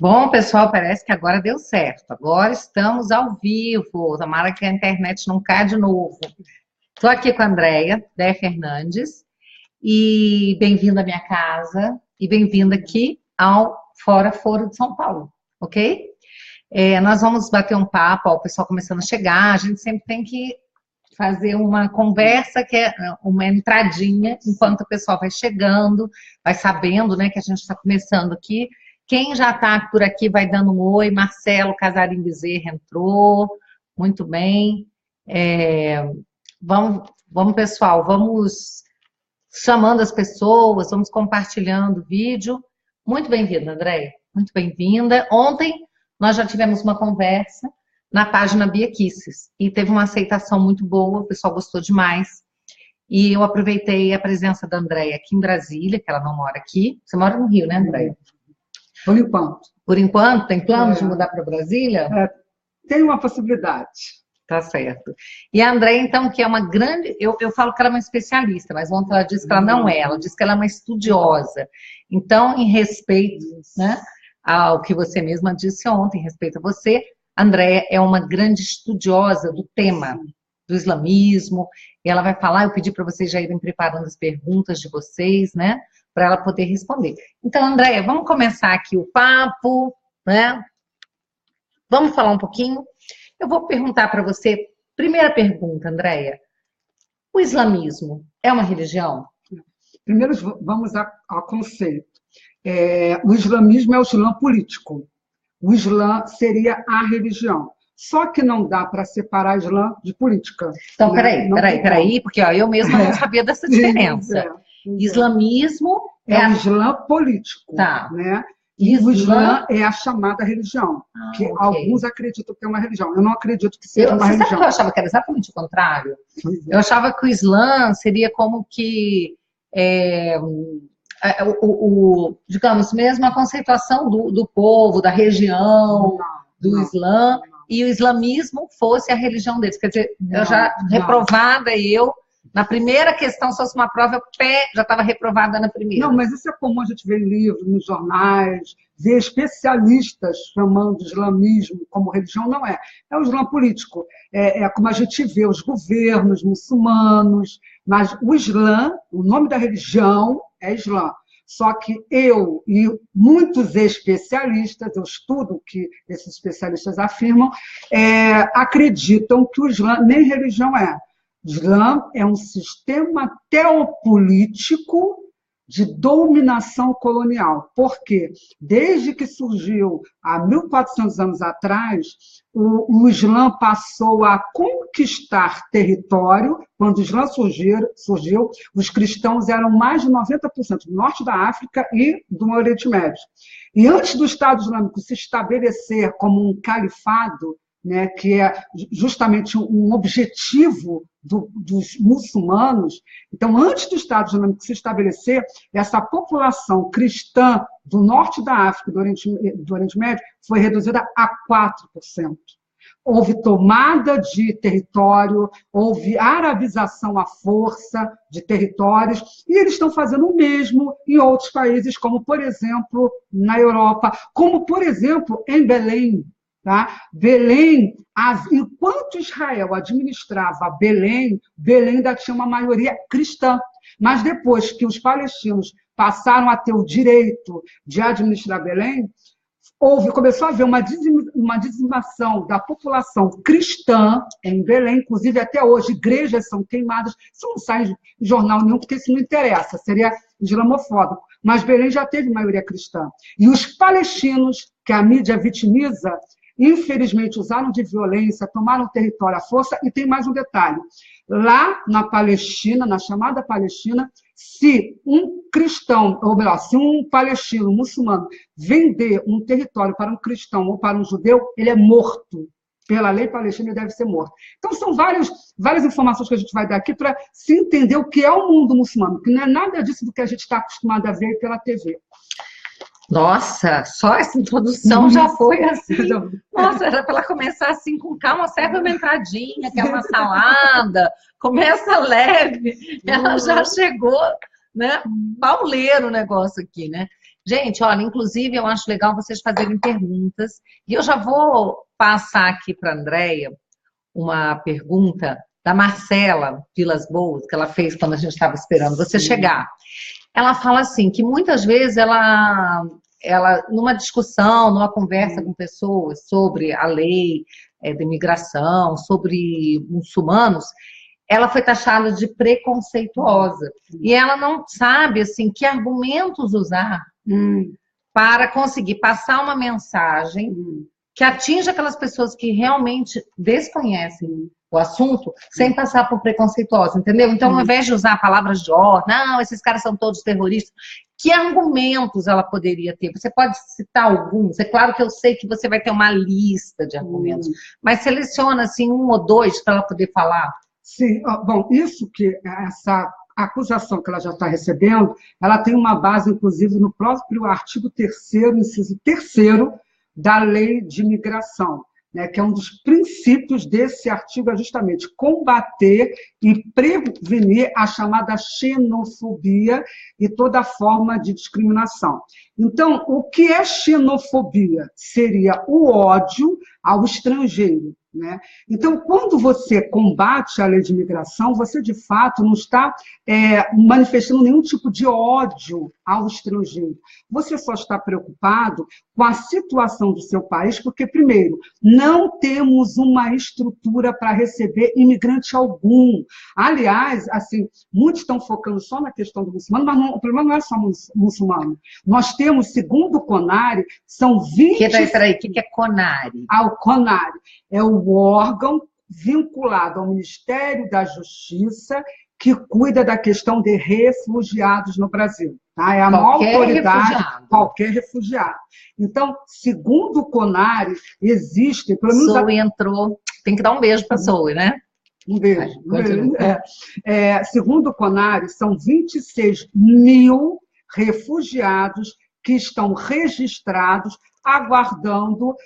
Bom, pessoal, parece que agora deu certo. Agora estamos ao vivo. Tomara que a internet não caia de novo. Estou aqui com a Andréia, Déia Fernandes, e bem-vinda à minha casa e bem-vinda aqui ao Foro de São Paulo, ok? Nós vamos bater um papo, ó, o pessoal começando a chegar. A gente sempre tem que fazer uma conversa, que é uma entradinha, enquanto o pessoal vai chegando, vai sabendo, né, que a gente está começando aqui. Quem já está por aqui vai dando um oi. Marcelo Casarim Bezerra entrou, muito bem. É, vamos, pessoal, vamos chamando as pessoas, vamos compartilhando o vídeo. Muito bem-vinda, Andréia, muito bem-vinda. Ontem nós já tivemos uma conversa na página Bia Kisses e teve uma aceitação muito boa, o pessoal gostou demais. E eu aproveitei a presença da Andréia aqui em Brasília, que ela não mora aqui. Você mora no Rio, né, Andréia? Por enquanto. Por enquanto, tem planos de mudar para Brasília? Tem uma possibilidade. Tá certo. E a Andréia, então, que é uma grande... Eu falo que ela é uma especialista, mas ontem ela disse que ela não é. Ela disse que ela é uma estudiosa. Então, em respeito, né, ao que você mesma disse ontem, em respeito a você, a Andréia é uma grande estudiosa do tema do islamismo. E ela vai falar, eu pedi para vocês já irem preparando as perguntas de vocês, né, para ela poder responder. Então, Andréia, vamos começar aqui o papo, né? Vamos falar um pouquinho. Eu vou perguntar para você, primeira pergunta, Andréia. O islamismo é uma religião? Primeiro, vamos ao conceito. O islamismo é o islã político. O islã seria a religião. Só que não dá para separar islã de política. Então, peraí, porque ó, eu mesma não sabia dessa diferença. Islamismo é o islã político, tá, né? E o Islã é a chamada religião, que okay, alguns acreditam que é uma religião. Eu não acredito que seja uma religião. Sabe que eu achava que era exatamente o contrário? Eu achava que o Islã seria como que, digamos, mesmo a conceituação do povo, da região, do Islã, e o islamismo fosse a religião deles. Quer dizer, eu já reprovada, na primeira questão, se fosse uma prova, já estava reprovada na primeira. Não, mas isso é comum a gente ver em livros, nos jornais, ver especialistas chamando o islamismo como religião. Não é. É o islã político. É como a gente vê os governos muçulmanos, mas o Islã, o nome da religião é Islã. Só que eu e muitos especialistas, eu estudo o que esses especialistas afirmam, acreditam que o Islã nem religião é. O Islã é um sistema teopolítico de dominação colonial. Por quê? Desde que surgiu, há 1.400 anos atrás, o Islã passou a conquistar território. Quando o Islã surgiu, os cristãos eram mais de 90% do norte da África e do Oriente Médio. E antes do Estado Islâmico se estabelecer como um califado, né, que é justamente um objetivo dos muçulmanos. Então, antes do Estado Islâmico se estabelecer, essa população cristã do norte da África e do Oriente Médio foi reduzida a 4%. Houve tomada de território, houve arabização à força de territórios, e eles estão fazendo o mesmo em outros países, como, por exemplo, na Europa, como, por exemplo, em Belém. Tá? Belém, enquanto Israel administrava Belém, Belém ainda tinha uma maioria cristã. Mas depois que os passaram a ter o direito de administrar Belém, começou a haver uma dizimação da população cristã em Belém, inclusive até hoje igrejas são queimadas. Isso não sai em jornal nenhum, porque isso não interessa, seria islamofóbico. Mas Belém já teve maioria cristã. E os palestinos, que a mídia vitimiza, infelizmente usaram de violência, tomaram o território à força. E tem mais um detalhe. Lá na Palestina, na chamada Palestina, se um cristão, ou melhor, se um palestino, um muçulmano, vender um território para um cristão ou para um judeu, ele é morto. Pela lei palestina, ele deve ser morto. Então, são várias informações que a gente vai dar aqui para se entender o que é o mundo muçulmano, que não é nada disso do que a gente está acostumado a ver pela TV. Nossa, só essa introdução já foi assim. Nossa, era para ela começar assim com calma, serve uma entradinha, que é uma salada, começa leve. Ela já chegou, né? Pauleiro o negócio aqui, né? Gente, olha, inclusive eu acho legal vocês fazerem perguntas. E eu já vou passar aqui para a Andréia uma pergunta da Marcela Vilas Boas, que ela fez quando a gente estava esperando você Sim. chegar. Ela fala assim, que muitas vezes numa discussão, numa conversa com pessoas sobre a lei de imigração, sobre muçulmanos, ela foi taxada de preconceituosa. E ela não sabe, assim, que argumentos usar Hum, para conseguir passar uma mensagem hum, que atinja aquelas pessoas que realmente desconhecem o assunto, sem passar por preconceituosa, entendeu? Então, ao hum. invés de usar palavras de ordem, não, esses caras são todos terroristas, que argumentos ela poderia ter? Você pode citar alguns? É claro que eu sei que você vai ter uma lista de argumentos, mas seleciona, assim, um ou dois para ela poder falar. Sim, bom, isso que essa acusação que ela já está recebendo, ela tem uma base, inclusive, no próprio artigo 3º, inciso 3º da Lei de Imigração, né, que é um dos princípios desse artigo, é justamente combater e prevenir a chamada xenofobia e toda forma de discriminação. Então, o que é xenofobia? Seria o ódio ao estrangeiro, né? Então, quando você combate a lei de imigração, você, de fato, não está manifestando nenhum tipo de ódio ao estrangeiro. Você só está preocupado com a situação do seu país, porque, primeiro, não temos uma estrutura para receber imigrante algum. Aliás, assim, muitos estão focando só na questão do muçulmano, mas o problema não é só muçulmano. Nós temos, segundo o CONARE, são 20... Peraí, o que é CONARE? Ao CONARE é o órgão vinculado ao Ministério da Justiça que cuida da questão de refugiados no Brasil. Tá? É a maior autoridade, qualquer refugiado. Então, segundo o CONARE, existe... Pelo menos Zoe entrou. Tem que dar um beijo para a Zoe, né? Um beijo. Segundo o CONARE, são 26 mil refugiados que estão registrados, aguardando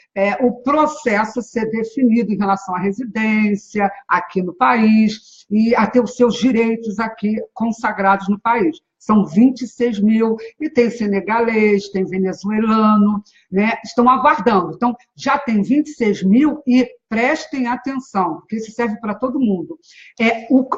o processo ser definido em relação à residência aqui no país e a ter os seus direitos aqui consagrados no país. São 26 mil, e tem senegalês, tem venezuelano, né? Estão aguardando. Então, já tem 26 mil e prestem atenção, porque isso serve para todo mundo.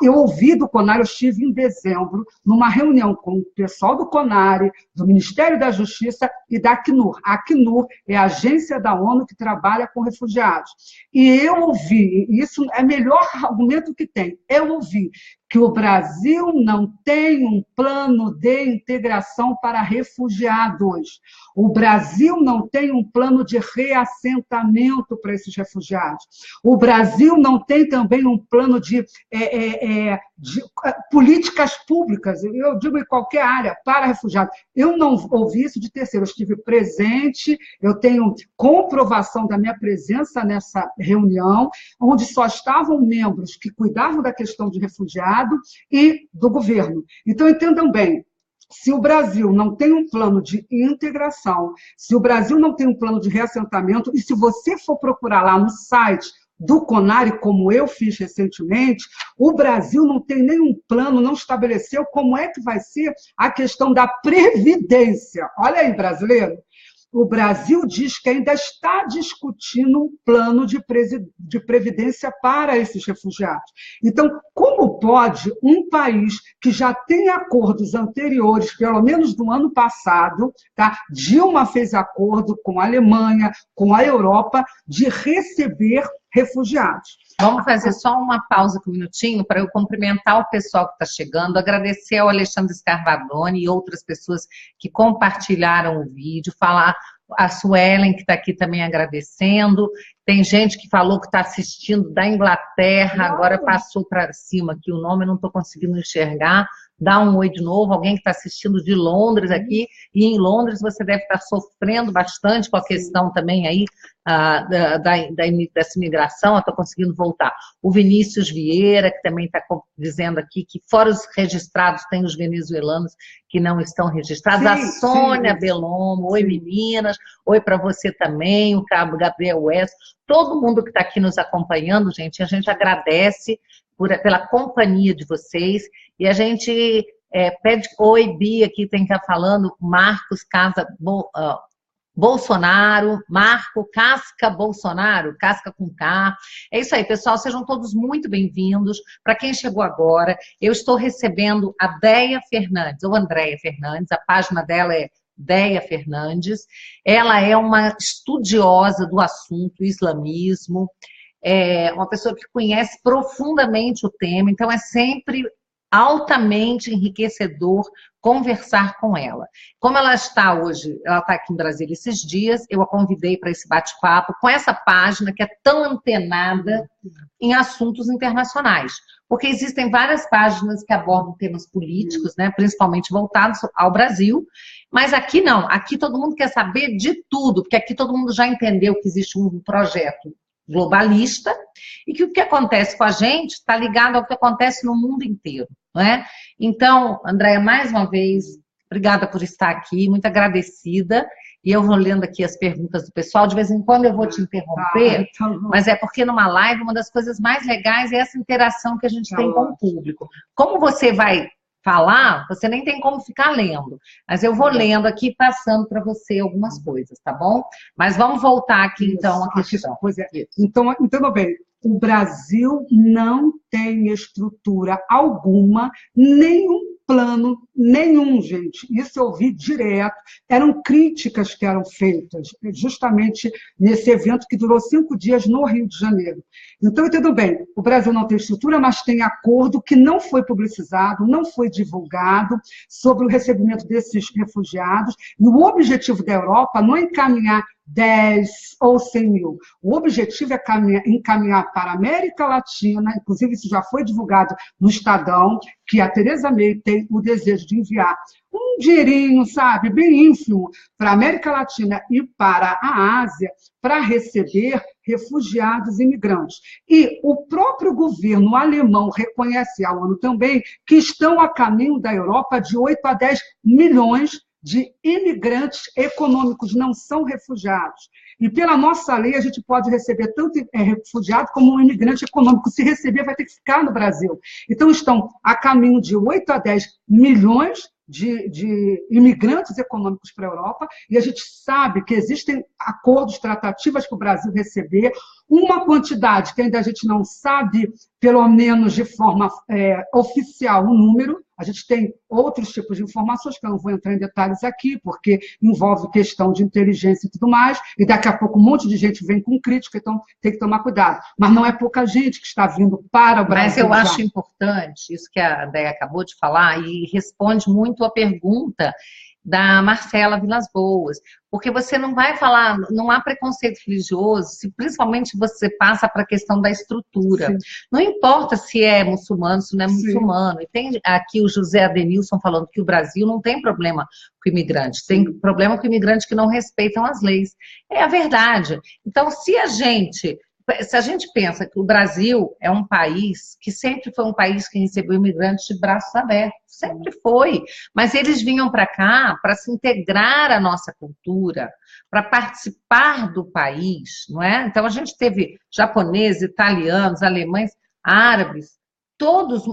Eu ouvi do CONARE, eu estive em dezembro, numa reunião com o pessoal do CONARE, do Ministério da Justiça e da Acnur. A Acnur é a agência da ONU que trabalha com refugiados. E eu ouvi, e isso é o melhor argumento que tem, eu ouvi que o Brasil não tem um plano de integração para refugiados. O Brasil não tem um plano de reassentamento para esses refugiados. O Brasil não tem também um plano de políticas públicas, eu digo em qualquer área, para refugiados. Eu não ouvi isso de terceiro, eu estive presente, eu tenho comprovação da minha presença nessa reunião, onde só estavam membros que cuidavam da questão de refugiado e do governo. Então, entendam bem, se o Brasil não tem um plano de integração, se o Brasil não tem um plano de reassentamento, e se você for procurar lá no site do CONARE, como eu fiz recentemente, o Brasil não tem nenhum plano, não estabeleceu como é que vai ser a questão da previdência. Olha aí, brasileiro. O Brasil diz que ainda está discutindo um plano de previdência para esses refugiados. Então, como pode um país que já tem acordos anteriores, pelo menos do ano passado, tá? Dilma fez acordo com a Alemanha, com a Europa, de receber refugiados. Vamos fazer só uma pausa com um minutinho para eu cumprimentar o pessoal que está chegando, agradecer ao Alexandre Scarvadoni e outras pessoas que compartilharam o vídeo, falar a Suelen, que está aqui também agradecendo. Tem gente que falou que está assistindo da Inglaterra, agora passou para cima aqui o nome, eu não estou conseguindo enxergar. Dá um oi de novo, alguém que está assistindo de Londres aqui, e em Londres você deve estar sofrendo bastante com a questão também aí dessa imigração, eu estou conseguindo voltar. O Vinícius Vieira, que também está dizendo aqui que fora os registrados tem os venezuelanos que não estão registrados. Sim, a Sônia Belomo, oi meninas, oi para você também, o Cabo Gabriel West, todo mundo que está aqui nos acompanhando, gente, a gente agradece pela companhia de vocês, e a gente Pede oi, Bia, aqui tem que estar falando, Marcos Casa Bolsonaro, Marco Casca Bolsonaro, Casca com K. É isso aí, pessoal, sejam todos muito bem-vindos. Para quem chegou agora, eu estou recebendo a Déia Fernandes, ou Andréia Fernandes, a página dela é Déia Fernandes. Ela é uma estudiosa do assunto islamismo, é uma pessoa que conhece profundamente o tema, então é sempre altamente enriquecedor conversar com ela. Como ela está hoje, ela está aqui em Brasília esses dias, eu a convidei para esse bate-papo com essa página que é tão antenada em assuntos internacionais. Porque existem várias páginas que abordam temas políticos, né, principalmente voltados ao Brasil, mas aqui não, aqui todo mundo quer saber de tudo, porque aqui todo mundo já entendeu que existe um projeto globalista e que o que acontece com a gente está ligado ao que acontece no mundo inteiro, não é? Então, Andréia, mais uma vez, obrigada por estar aqui, muito agradecida, e eu vou lendo aqui as perguntas do pessoal, de vez em quando eu vou te interromper, mas é porque numa live uma das coisas mais legais é essa interação que a gente tem com o público. Como você vai falar, você nem tem como ficar lendo, mas eu vou lendo aqui, passando para você algumas coisas, tá bom? Mas vamos voltar aqui, então, à questão. Pois é. Então, entenda bem, o Brasil não tem estrutura alguma, nenhum plano, nenhum, gente. Isso eu ouvi direto. Eram críticas que eram feitas, justamente nesse evento que durou 5 dias no Rio de Janeiro. Então, entendo bem, o Brasil não tem estrutura, mas tem acordo que não foi publicizado, não foi divulgado sobre o recebimento desses refugiados. E o objetivo da Europa não é encaminhar 10 ou 100 mil. O objetivo é encaminhar para a América Latina, inclusive isso já foi divulgado no Estadão, que a Theresa May tem o desejo de enviar um dinheirinho, sabe, bem ínfimo, para a América Latina e para a Ásia, para receber refugiados e imigrantes. E o próprio governo alemão reconhece à ONU também que estão a caminho da Europa de 8 a 10 milhões de imigrantes econômicos, não são refugiados. E pela nossa lei, a gente pode receber tanto refugiado como um imigrante econômico. Se receber, vai ter que ficar no Brasil. Então, estão a caminho de 8 a 10 milhões de imigrantes econômicos para a Europa, e a gente sabe que existem acordos, tratativas para o Brasil receber uma quantidade que ainda a gente não sabe, pelo menos de forma oficial, o número. A gente tem outros tipos de informações, que eu não vou entrar em detalhes aqui, porque envolve questão de inteligência e tudo mais, e daqui a pouco um monte de gente vem com crítica, então tem que tomar cuidado. Mas não é pouca gente que está vindo para o Brasil. Mas eu acho importante, isso que a Déia acabou de falar, e responde muito a pergunta da Marcela Vilas Boas, porque você não vai falar, não há preconceito religioso, se principalmente você passa para a questão da estrutura. Sim. Não importa se é muçulmano, se não é muçulmano. E tem aqui o José Adenilson falando que o Brasil não tem problema com imigrante, tem problema com imigrantes que não respeitam as leis. É a verdade. Então, se a gente pensa que o Brasil é um país que sempre foi um país que recebeu imigrantes de braços abertos, sempre foi, mas eles vinham para cá para se integrar à nossa cultura, para participar do país, não é? Então, a gente teve japoneses, italianos, alemães, árabes, todos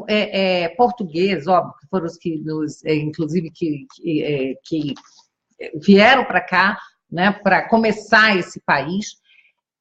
portugueses, óbvio, que foram os que nos, inclusive, que vieram para cá, né, para começar esse país.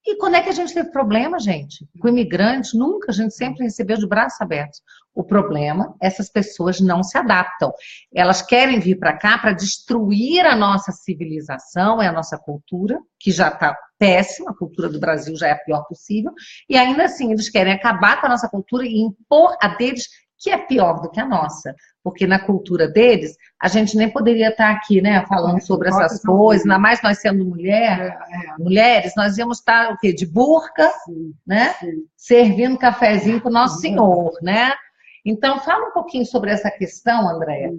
E quando é que a gente teve problema, gente? Com imigrantes, nunca, a gente sempre recebeu de braços abertos. O problema, essas pessoas não se adaptam. Elas querem vir para cá para destruir a nossa civilização e a nossa cultura, que já está péssima, a cultura do Brasil já é a pior possível, e ainda assim eles querem acabar com a nossa cultura e impor a deles, que é pior do que a nossa. Porque na cultura deles, a gente nem poderia estar aqui, né, falando sobre essas coisas, ainda mais nós sendo mulheres, nós íamos estar o quê? De burca, né? Servindo cafezinho para o nosso Senhor, né? Então, fala um pouquinho sobre essa questão, Andréia,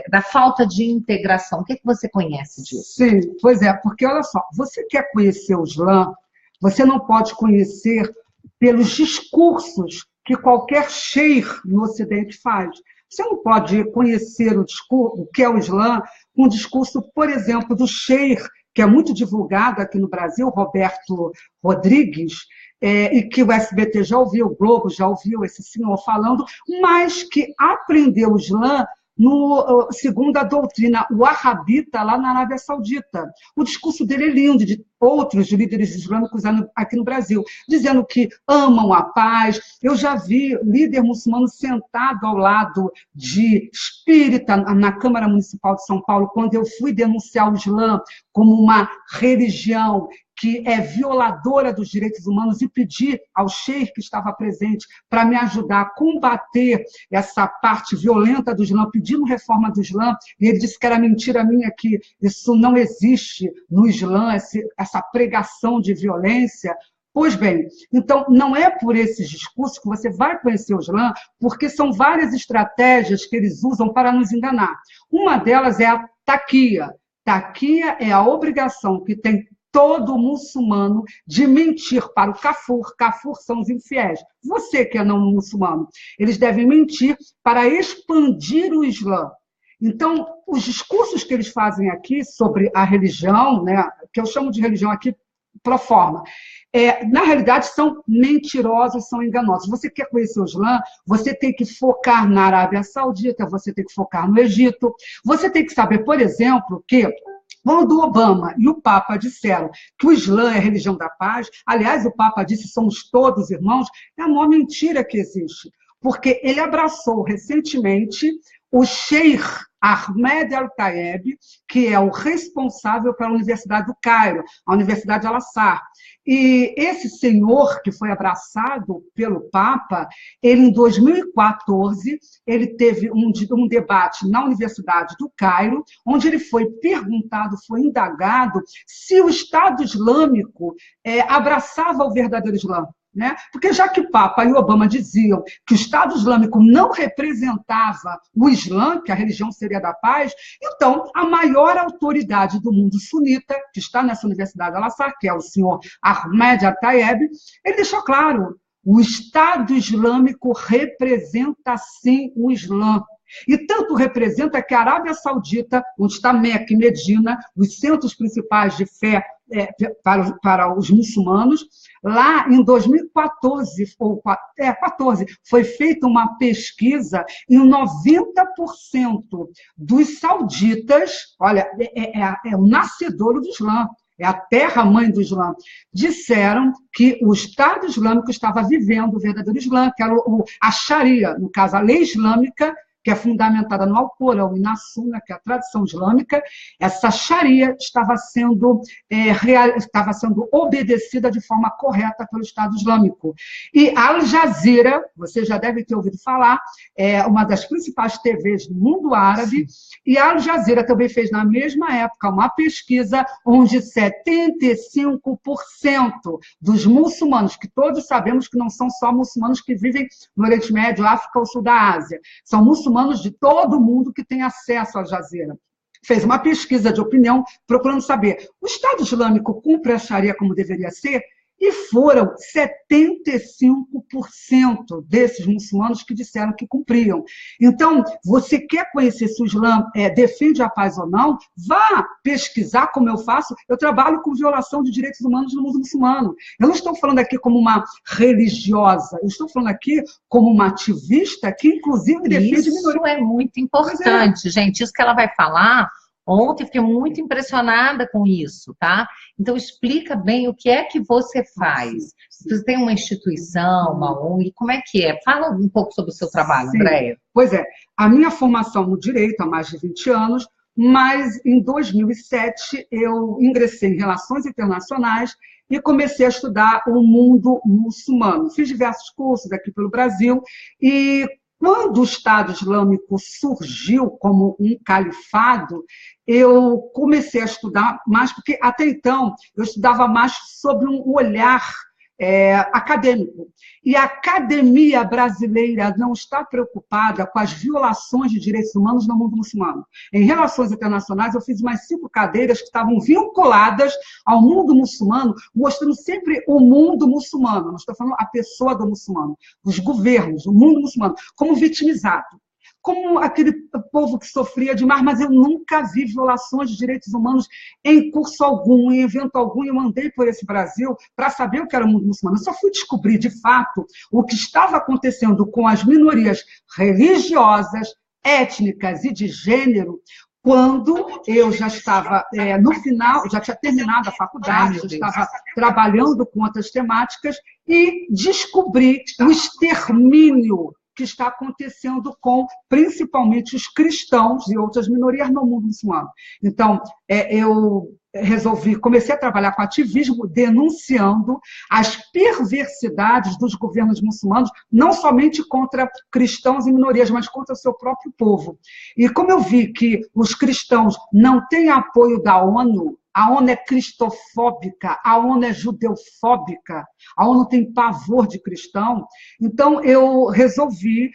da falta de integração. O que você conhece disso? Sim, pois é, porque olha só, você quer conhecer o Islã, você não pode conhecer pelos discursos que qualquer sheikh no Ocidente faz. Você não pode conhecer o que é o Islã com o discurso, por exemplo, do sheikh, que é muito divulgado aqui no Brasil, Roberto Rodrigues, e que o SBT já ouviu, o Globo já ouviu esse senhor falando, mas que aprendeu o Islã segundo a doutrina wahhabita lá na Arábia Saudita. O discurso dele é lindo, de outros líderes islâmicos aqui no Brasil, dizendo que amam a paz. Eu já vi líder muçulmano sentado ao lado de espírita na Câmara Municipal de São Paulo, quando eu fui denunciar o Islã como uma religião que é violadora dos direitos humanos, e pedir ao sheik que estava presente para me ajudar a combater essa parte violenta do Islã, pedindo reforma do Islã, e ele disse que era mentira minha, que isso não existe no Islã, essa pregação de violência. Pois bem, então não é por esses discursos que você vai conhecer o Islã, porque são várias estratégias que eles usam para nos enganar. Uma delas é a taquia. Taquia é a obrigação que tem todo muçulmano de mentir para o kafur. Kafur são os infiéis. Você que é não muçulmano. Eles devem mentir para expandir o Islã. Então, os discursos que eles fazem aqui sobre a religião, né, que eu chamo de religião aqui pro forma, na realidade são mentirosos, são enganosos. Você quer conhecer o Islã, você tem que focar na Arábia Saudita, você tem que focar no Egito, você tem que saber, por exemplo, que quando o Obama e o Papa disseram que o Islã é a religião da paz, aliás, o Papa disse somos todos irmãos, é a maior mentira que existe, porque ele abraçou recentemente o Sheikh Ahmed Al-Tayeb, que é o responsável pela Universidade do Cairo, a Universidade de Al-Azhar. E esse senhor que foi abraçado pelo Papa, ele em 2014, ele teve um debate na Universidade do Cairo, onde ele foi perguntado, foi indagado, se o Estado Islâmico abraçava o verdadeiro Islã. Né? Porque já que o Papa e o Obama diziam que o Estado Islâmico não representava o Islã, que a religião seria da paz, então a maior autoridade do mundo sunita, que está nessa Universidade de Al-Azhar, que é o senhor Ahmed Al-Tayeb, ele deixou claro, o Estado Islâmico representa sim o Islã. E tanto representa que a Arábia Saudita, onde está Meca e Medina, os centros principais de fé para os muçulmanos, lá em 2014, foi feita uma pesquisa e 90% dos sauditas, olha, é o nascedouro do Islã, é a terra-mãe do Islã, disseram que o Estado Islâmico estava vivendo o verdadeiro Islã, que era a Sharia, no caso, a lei islâmica, que é fundamentada no Alcorão e na Sunna, que é a tradição islâmica, essa Sharia estava sendo obedecida de forma correta pelo Estado Islâmico. E a Al Jazeera, você já deve ter ouvido falar, é uma das principais TVs do mundo árabe, e a Al Jazeera também fez, na mesma época, uma pesquisa onde 75% dos muçulmanos, que todos sabemos que não são só muçulmanos que vivem no Oriente Médio, África ou Sul da Ásia, são muçulmanos de todo mundo que tem acesso à Jazeera. Fez uma pesquisa de opinião procurando saber, o Estado Islâmico cumpre a Sharia como deveria ser? E foram 75% desses muçulmanos que disseram que cumpriam. Então, você quer conhecer se o Islã defende a paz ou não? Vá pesquisar, como eu faço. Eu trabalho com violação de direitos humanos no mundo muçulmano. Eu não estou falando aqui como uma religiosa, eu estou falando aqui como uma ativista que, inclusive, defende minorias. Isso é muito importante, gente. Isso que ela vai falar... Ontem fiquei muito impressionada com isso, tá? Então, explica bem o que é que você faz. Você tem uma instituição, uma ONG, como é que é? Fala um pouco sobre o seu trabalho, Sim. Andréia. Pois é, a minha formação no direito há mais de 20 anos, mas em 2007 eu ingressei em Relações Internacionais e comecei a estudar o mundo muçulmano. Fiz diversos cursos aqui pelo Brasil e quando o Estado Islâmico surgiu como um califado, eu comecei a estudar mais, porque até então eu estudava mais sobre um olhar acadêmico. E a academia brasileira não está preocupada com as violações de direitos humanos no mundo muçulmano. Em Relações Internacionais, eu fiz umas 5 cadeiras que estavam vinculadas ao mundo muçulmano, mostrando sempre o mundo muçulmano, não estou falando a pessoa do muçulmano, os governos, o mundo muçulmano, como vitimizado, como aquele povo que sofria demais, mas eu nunca vi violações de direitos humanos em curso algum, em evento algum. Eu andei por esse Brasil para saber o que era o mundo muçulmano. Eu só fui descobrir, de fato, o que estava acontecendo com as minorias religiosas, étnicas e de gênero, quando eu já estava no final, já tinha terminado a faculdade, já estava trabalhando com outras temáticas e descobri o extermínio que está acontecendo com, principalmente, os cristãos e outras minorias no mundo muçulmano. Então, eu comecei a trabalhar com ativismo, denunciando as perversidades dos governos muçulmanos, não somente contra cristãos e minorias, mas contra o seu próprio povo. E como eu vi que os cristãos não têm apoio da ONU, a ONU é cristofóbica, a ONU é judeofóbica, a ONU tem pavor de cristão. Então, eu resolvi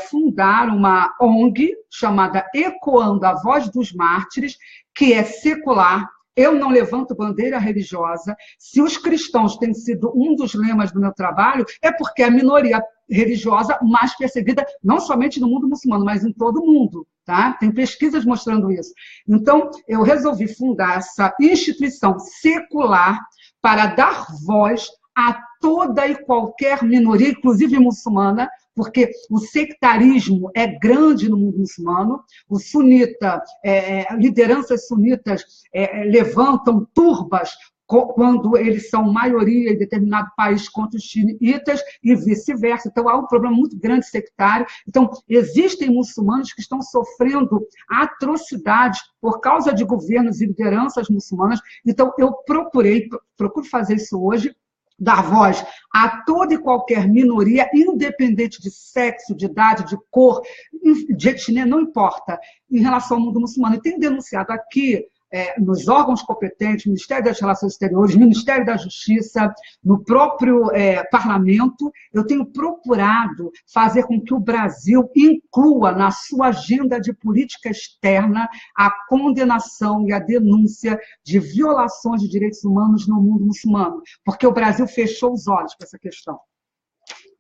fundar uma ONG chamada Ecoando a Voz dos Mártires, que é secular. Eu não levanto bandeira religiosa. Se os cristãos têm sido um dos lemas do meu trabalho, é porque a minoria religiosa mais perseguida, não somente no mundo muçulmano, mas em todo o mundo. Tá? Tem pesquisas mostrando isso. Então, eu resolvi fundar essa instituição secular para dar voz a toda e qualquer minoria, inclusive muçulmana, porque o sectarismo é grande no mundo muçulmano, o sunita, lideranças sunitas levantam turbas quando eles são maioria em determinado país contra os xiitas e vice-versa. Então, há um problema muito grande sectário. Então, existem muçulmanos que estão sofrendo atrocidades por causa de governos e lideranças muçulmanas. Então, eu procuro fazer isso hoje, dar voz a toda e qualquer minoria, independente de sexo, de idade, de cor, de etnia, não importa, em relação ao mundo muçulmano. E tenho denunciado aqui, nos órgãos competentes, Ministério das Relações Exteriores, Ministério da Justiça, no próprio parlamento, eu tenho procurado fazer com que o Brasil inclua na sua agenda de política externa a condenação e a denúncia de violações de direitos humanos no mundo muçulmano, porque o Brasil fechou os olhos para essa questão.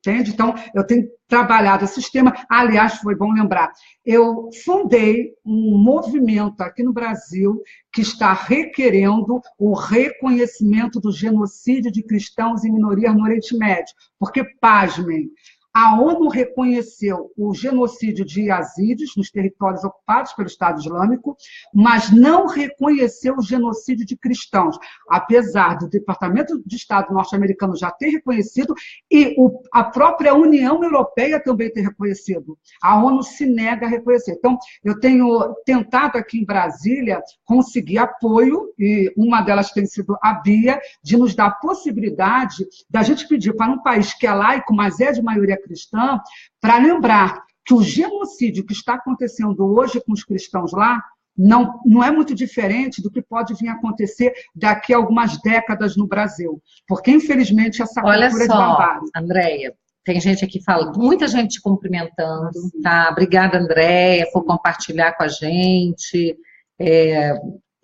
Entende? Então, eu tenho trabalhado esse tema. Aliás, foi bom lembrar, eu fundei um movimento aqui no Brasil que está requerendo o reconhecimento do genocídio de cristãos e minorias no Oriente Médio. Porque, pasmem, a ONU reconheceu o genocídio de yazidis nos territórios ocupados pelo Estado Islâmico, mas não reconheceu o genocídio de cristãos, apesar do Departamento de Estado norte-americano já ter reconhecido e a própria União Europeia também ter reconhecido. A ONU se nega a reconhecer. Então, eu tenho tentado aqui em Brasília conseguir apoio, e uma delas tem sido a Bia, de nos dar a possibilidade da gente pedir para um país que é laico, mas é de maioria cristã, para lembrar que o genocídio que está acontecendo hoje com os cristãos lá não é muito diferente do que pode vir a acontecer daqui a algumas décadas no Brasil. Porque, infelizmente, essa cultura de barbárie. Andréia, tem gente aqui falando, muita gente te cumprimentando, tá? Obrigada, Andréia, por compartilhar com a gente.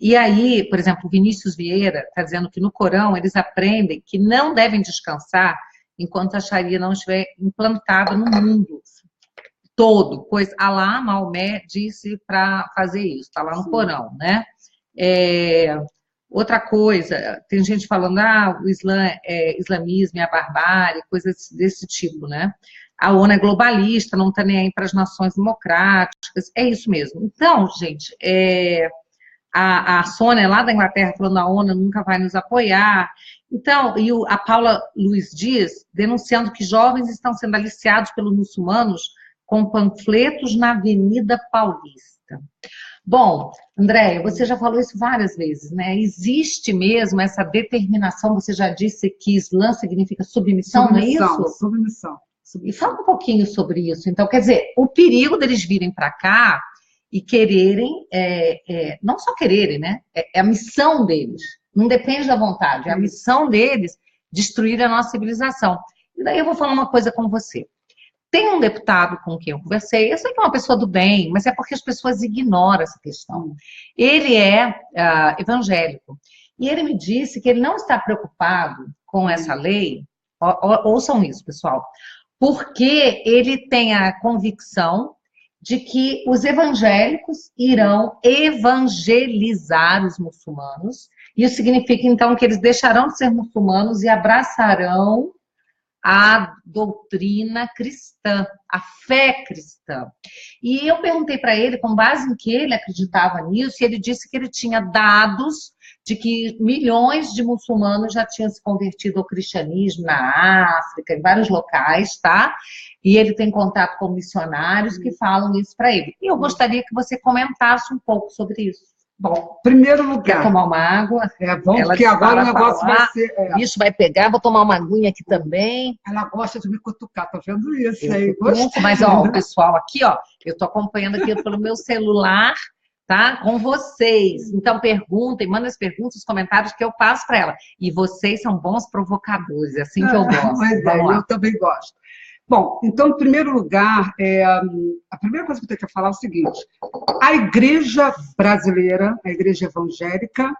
E aí, por exemplo, o Vinícius Vieira está dizendo que no Corão eles aprendem que não devem descansar enquanto a Sharia não estiver implantada no mundo todo, pois Alá, Maomé, disse para fazer isso, está lá no Corão, né? Outra coisa, tem gente falando, o islamismo é a barbárie, coisas desse tipo, né? A ONU é globalista, não está nem aí para as nações democráticas, é isso mesmo. Então, gente, a Sônia lá da Inglaterra falando a ONU nunca vai nos apoiar. Então, e a Paula Luiz Dias denunciando que jovens estão sendo aliciados pelos muçulmanos com panfletos na Avenida Paulista. Bom, Andréia, você já falou isso várias vezes, né? Existe mesmo essa determinação, você já disse que Islã significa submissão, não é isso? Submissão. E fala um pouquinho sobre isso. Então, quer dizer, o perigo deles virem para cá e quererem, não só quererem, né? É a missão deles. Não depende da vontade, é a missão deles destruir a nossa civilização. E daí eu vou falar uma coisa com você. Tem um deputado com quem eu conversei, eu sei que é uma pessoa do bem, mas é porque as pessoas ignoram essa questão. Ele é evangélico. E ele me disse que ele não está preocupado com essa lei, ouçam isso, pessoal, porque ele tem a convicção de que os evangélicos irão evangelizar os muçulmanos. Isso significa, então, que eles deixarão de ser muçulmanos e abraçarão a doutrina cristã, a fé cristã. E eu perguntei para ele, com base em que ele acreditava nisso, e ele disse que ele tinha dados de que milhões de muçulmanos já tinham se convertido ao cristianismo na África, em vários locais, tá? E ele tem contato com missionários que falam isso para ele. E eu gostaria que você comentasse um pouco sobre isso. Bom, primeiro lugar... Quer tomar uma água? É bom, porque agora o negócio vai ser... O bicho vai pegar, vou tomar uma aguinha aqui também. Ela gosta de me cutucar, tá vendo isso eu aí? Mas, ó, o pessoal aqui, ó, eu tô acompanhando aqui pelo meu celular, tá? Com vocês. Então, perguntem, mandem as perguntas, os comentários que eu passo para ela. E vocês são bons provocadores, é assim que eu gosto. Pois é, eu também gosto. Bom, então, em primeiro lugar, a primeira coisa que eu tenho que falar é o seguinte: a igreja brasileira, a igreja evangélica,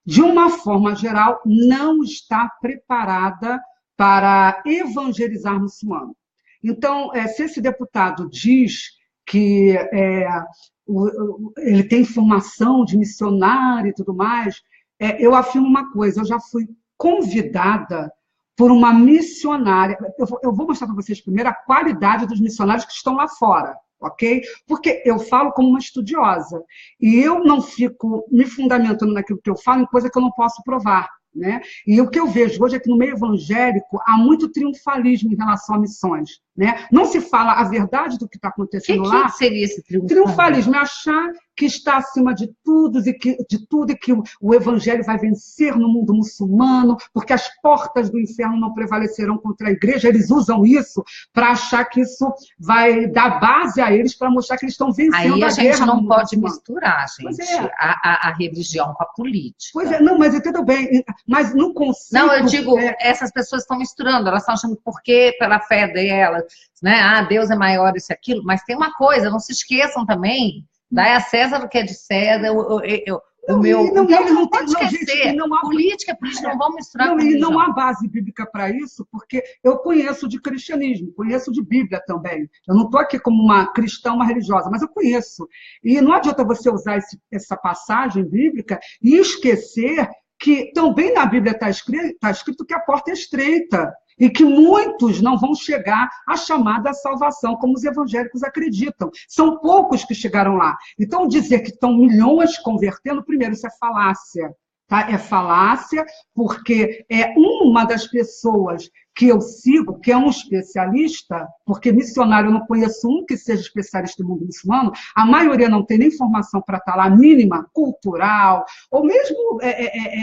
de uma forma geral, não está preparada para evangelizar muçulmano. Então, se esse deputado diz que ele tem formação de missionário e tudo mais, eu afirmo uma coisa: eu já fui convidada por uma missionária. Eu vou mostrar para vocês primeiro a qualidade dos missionários que estão lá fora, ok? Porque eu falo como uma estudiosa, e eu não fico me fundamentando naquilo que eu falo em coisa que eu não posso provar, né? E o que eu vejo hoje é que no meio evangélico há muito triunfalismo em relação a missões, né? Não se fala a verdade do que está acontecendo lá. O que seria esse triunfalismo? Triunfalismo é achar que está acima de tudo e que o evangelho vai vencer no mundo muçulmano, porque as portas do inferno não prevalecerão contra a igreja. Eles usam isso para achar que isso vai dar base a eles, para mostrar que eles estão vencendo a guerra. Aí a gente não pode misturar, gente, a religião com a política. Pois é, não, mas tudo bem, mas no conceito... Não, eu digo, essas pessoas estão misturando, elas estão achando que porque pela fé delas, né, Deus é maior, isso e aquilo, mas tem uma coisa, não se esqueçam também, dai a César o que é de César, não pode esquecer, política, não vamos misturar com religião. Não há base bíblica para isso, porque eu conheço de cristianismo, conheço de Bíblia também. Eu não estou aqui como uma cristã, uma religiosa, mas eu conheço. E não adianta você usar essa passagem bíblica e esquecer que também na Bíblia está escrito que a porta é estreita e que muitos não vão chegar à chamada salvação, como os evangélicos acreditam. São poucos que chegaram lá. Então, dizer que estão milhões convertendo, primeiro, isso é falácia. Tá? É falácia, porque é uma das pessoas que eu sigo, que é um especialista, porque missionário eu não conheço um que seja especialista no mundo muçulmano, a maioria não tem nem formação para estar lá, mínima, cultural, ou mesmo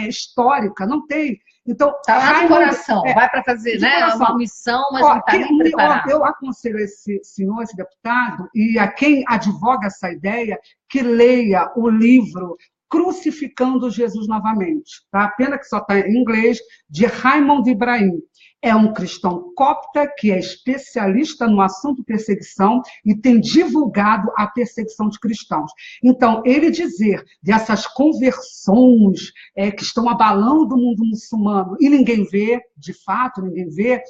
histórica, não tem. Então, está lá no coração, vai para fazer uma missão, mas não está nem preparado. Eu aconselho esse senhor, esse deputado, e a quem advoga essa ideia, que leia o livro Crucificando Jesus Novamente. Tá? Pena que só está em inglês, de Raymond Ibrahim. É um cristão copta que é especialista no assunto perseguição e tem divulgado a perseguição de cristãos. Então, ele dizer dessas conversões que estão abalando o mundo muçulmano e ninguém vê, de fato, ninguém vê,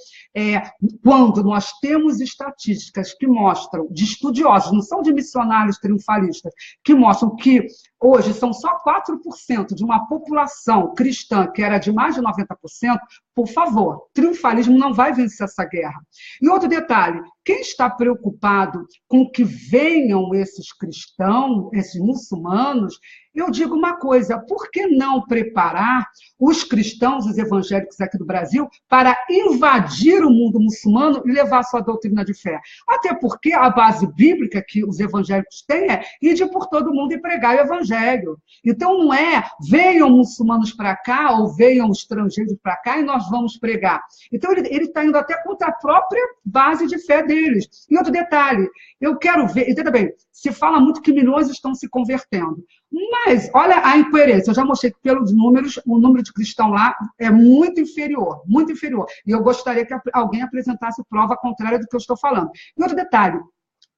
quando nós temos estatísticas que mostram, de estudiosos, não são de missionários triunfalistas, que mostram que hoje são só 4% de uma população cristã que era de mais de 90%, por favor, triunfalismo não vai vencer essa guerra. E outro detalhe, quem está preocupado com que venham esses cristãos, esses muçulmanos, eu digo uma coisa: por que não preparar os cristãos, os evangélicos aqui do Brasil, para invadir o mundo muçulmano e levar sua doutrina de fé? Até porque a base bíblica que os evangélicos têm é ir por todo mundo e pregar o evangelho. Então não é venham muçulmanos para cá ou venham estrangeiros para cá e nós vamos pregar. Então ele está indo até contra a própria base de fé deles. E outro detalhe, eu quero ver, entenda bem, se fala muito que milhões estão se convertendo. Mas, olha a incoerência, eu já mostrei que pelos números, o número de cristãos lá é muito inferior, muito inferior. E eu gostaria que alguém apresentasse prova contrária do que eu estou falando. E outro detalhe,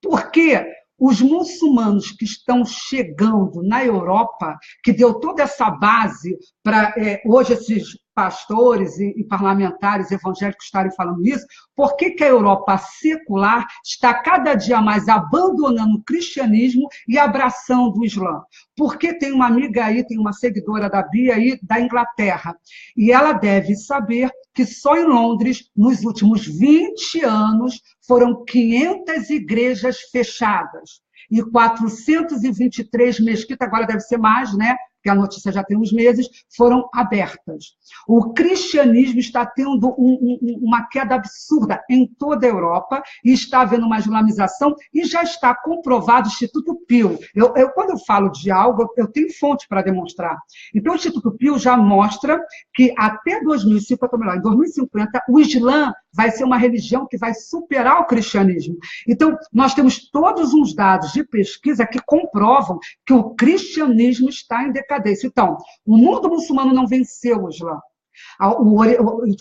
por que os muçulmanos que estão chegando na Europa, que deu toda essa base para hoje esses pastores e parlamentares evangélicos estarem falando isso, por que a Europa secular está cada dia mais abandonando o cristianismo e abraçando o Islã? Porque tem uma amiga aí, tem uma seguidora da Bia aí, da Inglaterra, e ela deve saber que só em Londres, nos últimos 20 anos, foram 500 igrejas fechadas e 423 mesquitas, agora deve ser mais, né? Porque a notícia já tem uns meses, foram abertas. O cristianismo está tendo uma queda absurda em toda a Europa e está havendo uma islamização e já está comprovado, o Instituto Pew. Quando eu falo de algo, eu tenho fonte para demonstrar. Então, o Instituto Pew já mostra que até 2050, ou melhor, em 2050, o Islã vai ser uma religião que vai superar o cristianismo. Então, nós temos todos uns dados de pesquisa que comprovam que o cristianismo está em decadência. Então, o mundo muçulmano não venceu o Islã.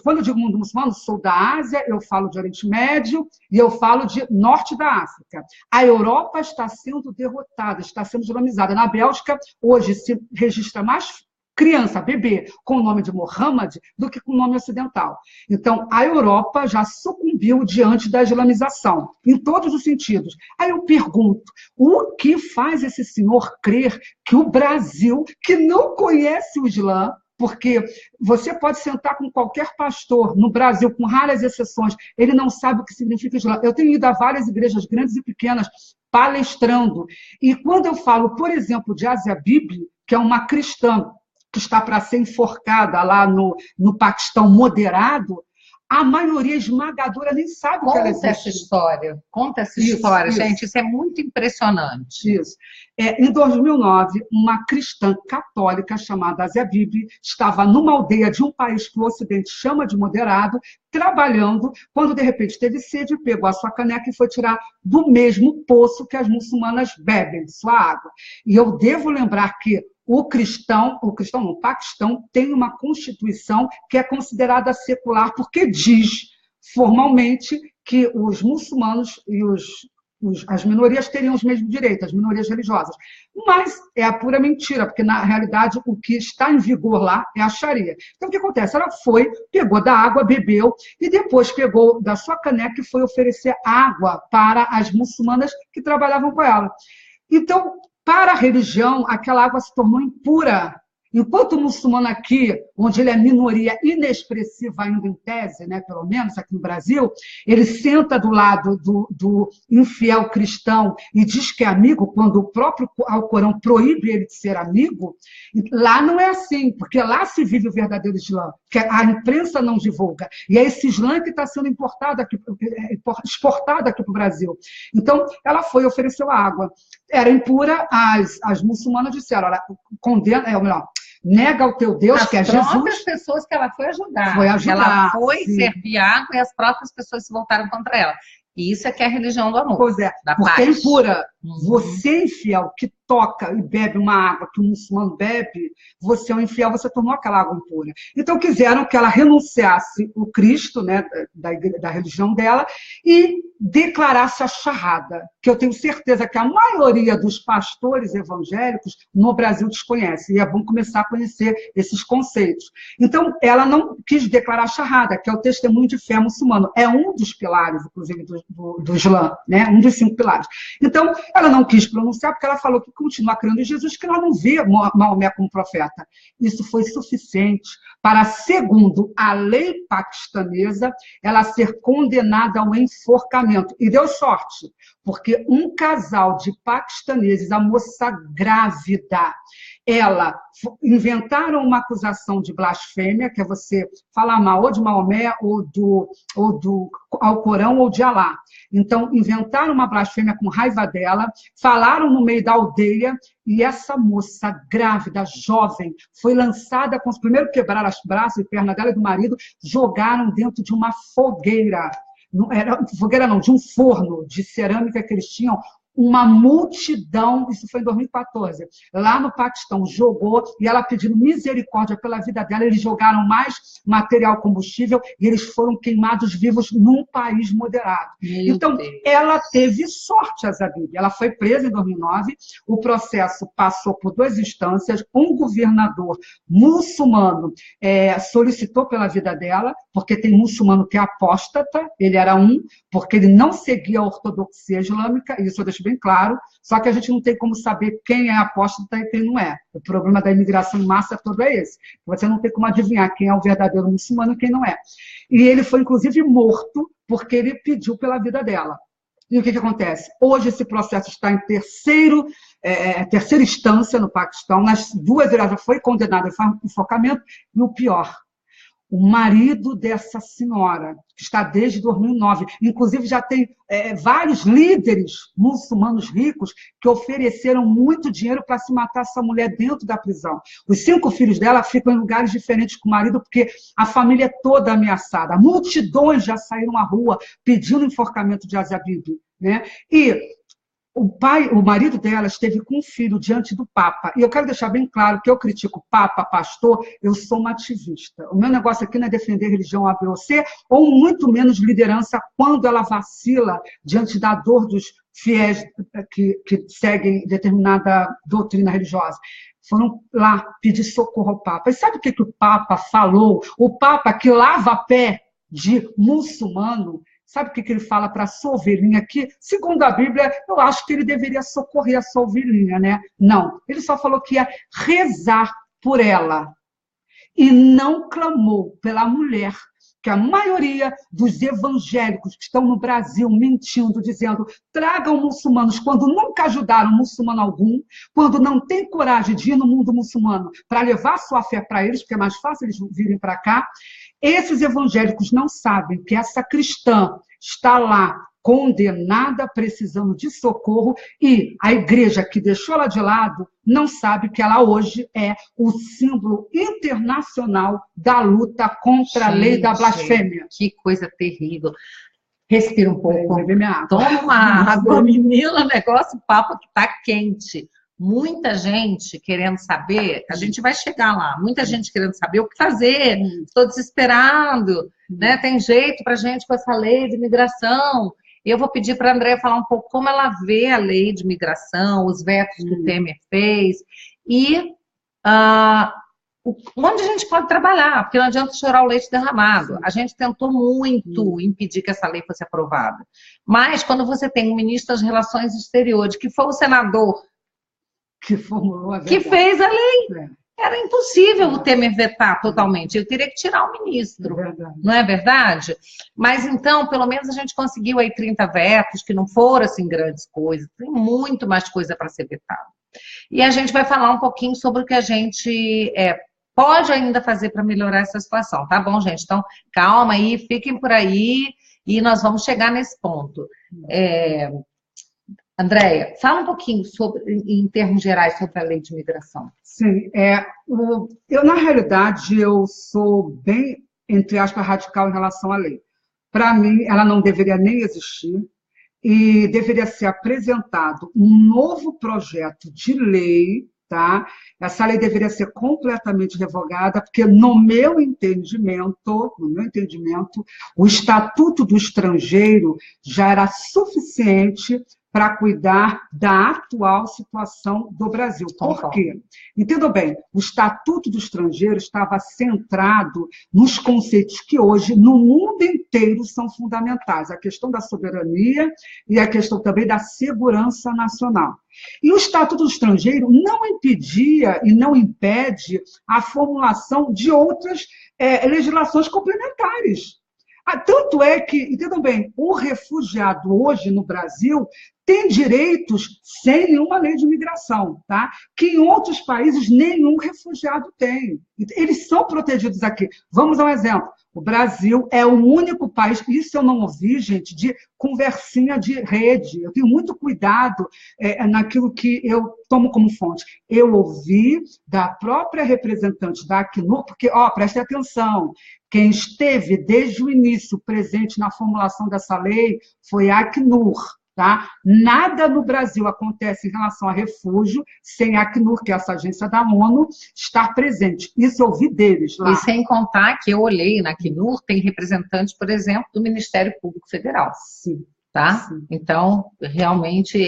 Quando eu digo mundo muçulmano, sou da Ásia, eu falo de Oriente Médio e eu falo de Norte da África. A Europa está sendo derrotada, está sendo islamizada. Na Bélgica, hoje se registra mais criança, bebê, com o nome de Mohammed, do que com o nome ocidental. Então, a Europa já sucumbiu diante da islamização, em todos os sentidos. Aí eu pergunto, o que faz esse senhor crer que o Brasil, que não conhece o Islã, porque você pode sentar com qualquer pastor no Brasil, com raras exceções, ele não sabe o que significa Islã. Eu tenho ido a várias igrejas grandes e pequenas palestrando, e quando eu falo, por exemplo, de Asia Bibi, que é uma cristã, que está para ser enforcada lá no Paquistão moderado, a maioria esmagadora nem sabe o que ela existe. Conta essa história, gente, isso é muito impressionante. Isso. Em 2009, uma cristã católica chamada Asia Bibi estava numa aldeia de um país que o Ocidente chama de moderado, trabalhando, quando de repente teve sede, pegou a sua caneca e foi tirar do mesmo poço que as muçulmanas bebem, sua água. E eu devo lembrar que o Paquistão tem uma constituição que é considerada secular, porque diz formalmente que os muçulmanos e as minorias teriam os mesmos direitos, as minorias religiosas. Mas é a pura mentira, porque, na realidade, o que está em vigor lá é a Sharia. Então, o que acontece? Ela foi, pegou da água, bebeu, e depois pegou da sua caneca e foi oferecer água para as muçulmanas que trabalhavam com ela. Então, para a religião, aquela água se tornou impura. Enquanto o muçulmano aqui, onde ele é minoria inexpressiva ainda em tese, né, pelo menos aqui no Brasil, ele senta do lado do infiel cristão e diz que é amigo, quando o próprio Alcorão proíbe ele de ser amigo, lá não é assim, porque lá se vive o verdadeiro Islã, que a imprensa não divulga. E é esse Islã que está sendo exportado aqui para o Brasil. Então, ela foi e ofereceu água. Era impura, as muçulmanas disseram, olha, condena, nega o teu Deus, que é Jesus. As próprias pessoas que ela foi ajudar. Ela foi servir água e as próprias pessoas se voltaram contra ela. E isso é que é a religião do amor. Pois é, porque é impura. Você, infiel, que toca e bebe uma água que o muçulmano bebe, você é um infiel, você tornou aquela água impura. Então, quiseram que ela renunciasse o Cristo, né, da religião dela, e declarasse a charrada, que eu tenho certeza que a maioria dos pastores evangélicos no Brasil desconhece, e é bom começar a conhecer esses conceitos. Então, ela não quis declarar a charrada, que é o testemunho de fé muçulmano. É um dos pilares, inclusive, do Islã, né? Um dos 5 pilares. Então, ela não quis pronunciar, porque ela falou que continua crendo em Jesus, que ela não vê Maomé como profeta. Isso foi suficiente para, segundo a lei paquistanesa, ela ser condenada ao enforcamento. E deu sorte, porque um casal de paquistaneses, a moça grávida, inventaram uma acusação de blasfêmia, que é você falar mal ou de Maomé, ou do Alcorão, ou de Alá. Então, inventaram uma blasfêmia com raiva dela, falaram no meio da aldeia, e essa moça grávida, jovem, foi lançada, primeiro quebraram os braços e pernas dela e do marido, jogaram dentro de uma fogueira. Não era fogueira, não, de um forno de cerâmica que eles tinham, uma multidão, isso foi em 2014, lá no Paquistão, jogou, e ela pedindo misericórdia pela vida dela, eles jogaram mais material combustível e eles foram queimados vivos num país moderado. Então, ela teve sorte, a Zabib. Ela foi presa em 2009, o processo passou por 2 instâncias, um governador muçulmano solicitou pela vida dela, porque tem muçulmano que é apóstata, ele era porque ele não seguia a ortodoxia islâmica, isso eu deixo bem claro, só que a gente não tem como saber quem é apóstata e quem não é. O problema da imigração em massa todo é esse. Você não tem como adivinhar quem é o verdadeiro muçulmano e quem não é. E ele foi, inclusive, morto porque ele pediu pela vida dela. E o que acontece? Hoje esse processo está em terceira instância no Paquistão, nas 2 ele já foi condenado a enforcamento, e o pior, o marido dessa senhora, que está desde 2009, inclusive já tem vários líderes muçulmanos ricos que ofereceram muito dinheiro para se matar essa mulher dentro da prisão. Os 5 filhos dela ficam em lugares diferentes com o marido, porque a família é toda ameaçada. Multidões já saíram à rua pedindo enforcamento de Asia Bibi, né? E o marido dela esteve com um filho diante do Papa. E eu quero deixar bem claro que eu critico Papa, pastor, eu sou uma ativista. O meu negócio aqui não é defender religião A, B ou C, ou muito menos liderança quando ela vacila diante da dor dos fiéis que seguem determinada doutrina religiosa. Foram lá pedir socorro ao Papa. E sabe o que o Papa falou? O Papa que lava pé de muçulmano, sabe o que ele fala para a sua ovelhinha aqui? Segundo a Bíblia, eu acho que ele deveria socorrer a sua ovelhinha, né? Não, ele só falou que ia rezar por ela. E não clamou pela mulher, que a maioria dos evangélicos que estão no Brasil mentindo, dizendo tragam muçulmanos, quando nunca ajudaram muçulmano algum, quando não tem coragem de ir no mundo muçulmano para levar sua fé para eles, porque é mais fácil eles virem para cá. Esses evangélicos não sabem que essa cristã está lá condenada, precisando de socorro, e a igreja que deixou ela de lado não sabe que ela hoje é o símbolo internacional da luta contra a lei da blasfêmia. Que coisa terrível. Respira um pouco. Toma uma água, menina, o negócio, o papo que está quente. Muita gente querendo saber, a gente vai chegar lá, muita gente querendo saber o que fazer, estou desesperado, né? Tem jeito para a gente com essa lei de imigração. Eu vou pedir para a Andréia falar um pouco como ela vê a lei de imigração, os vetos que o Temer fez, e onde a gente pode trabalhar, porque não adianta chorar o leite derramado. A gente tentou muito impedir que essa lei fosse aprovada. Mas quando você tem um ministro das Relações Exteriores, que foi o senador que formulou a que fez a lei. Era impossível o Temer vetar totalmente. Ele teria que tirar o ministro. Não é verdade? Mas, então, pelo menos a gente conseguiu aí 30 vetos, que não foram, assim, grandes coisas. Tem muito mais coisa para ser vetado. E a gente vai falar um pouquinho sobre o que a gente pode ainda fazer para melhorar essa situação. Tá bom, gente? Então, calma aí, fiquem por aí e nós vamos chegar nesse ponto. Andréia, fala um pouquinho em termos gerais sobre a lei de imigração. Sim, na realidade, eu sou bem, entre aspas, radical em relação à lei. Para mim, ela não deveria nem existir e deveria ser apresentado um novo projeto de lei, tá? Essa lei deveria ser completamente revogada, porque no meu entendimento, o Estatuto do Estrangeiro já era suficiente para cuidar da atual situação do Brasil. Por quê? Entendam bem, o Estatuto do Estrangeiro estava centrado nos conceitos que hoje, no mundo inteiro, são fundamentais. A questão da soberania e a questão também da segurança nacional. E o Estatuto do Estrangeiro não impedia e não impede a formulação de outras legislações complementares. Tanto é que, entendam bem, o refugiado hoje no Brasil tem direitos sem nenhuma lei de imigração, tá? Que em outros países nenhum refugiado tem. Eles são protegidos aqui. Vamos a um exemplo. O Brasil é o único país, isso eu não ouvi, gente, de conversinha de rede. Eu tenho muito cuidado naquilo que eu tomo como fonte. Eu ouvi da própria representante da Acnur, porque, preste atenção, quem esteve desde o início presente na formulação dessa lei foi a Acnur. Tá? Nada no Brasil acontece em relação a refúgio sem a Acnur, que é essa agência da ONU, estar presente. Isso eu ouvi deles lá. E sem contar que eu olhei na Acnur, tem representantes, por exemplo, do Ministério Público Federal. Sim. Tá? Sim. Então, realmente,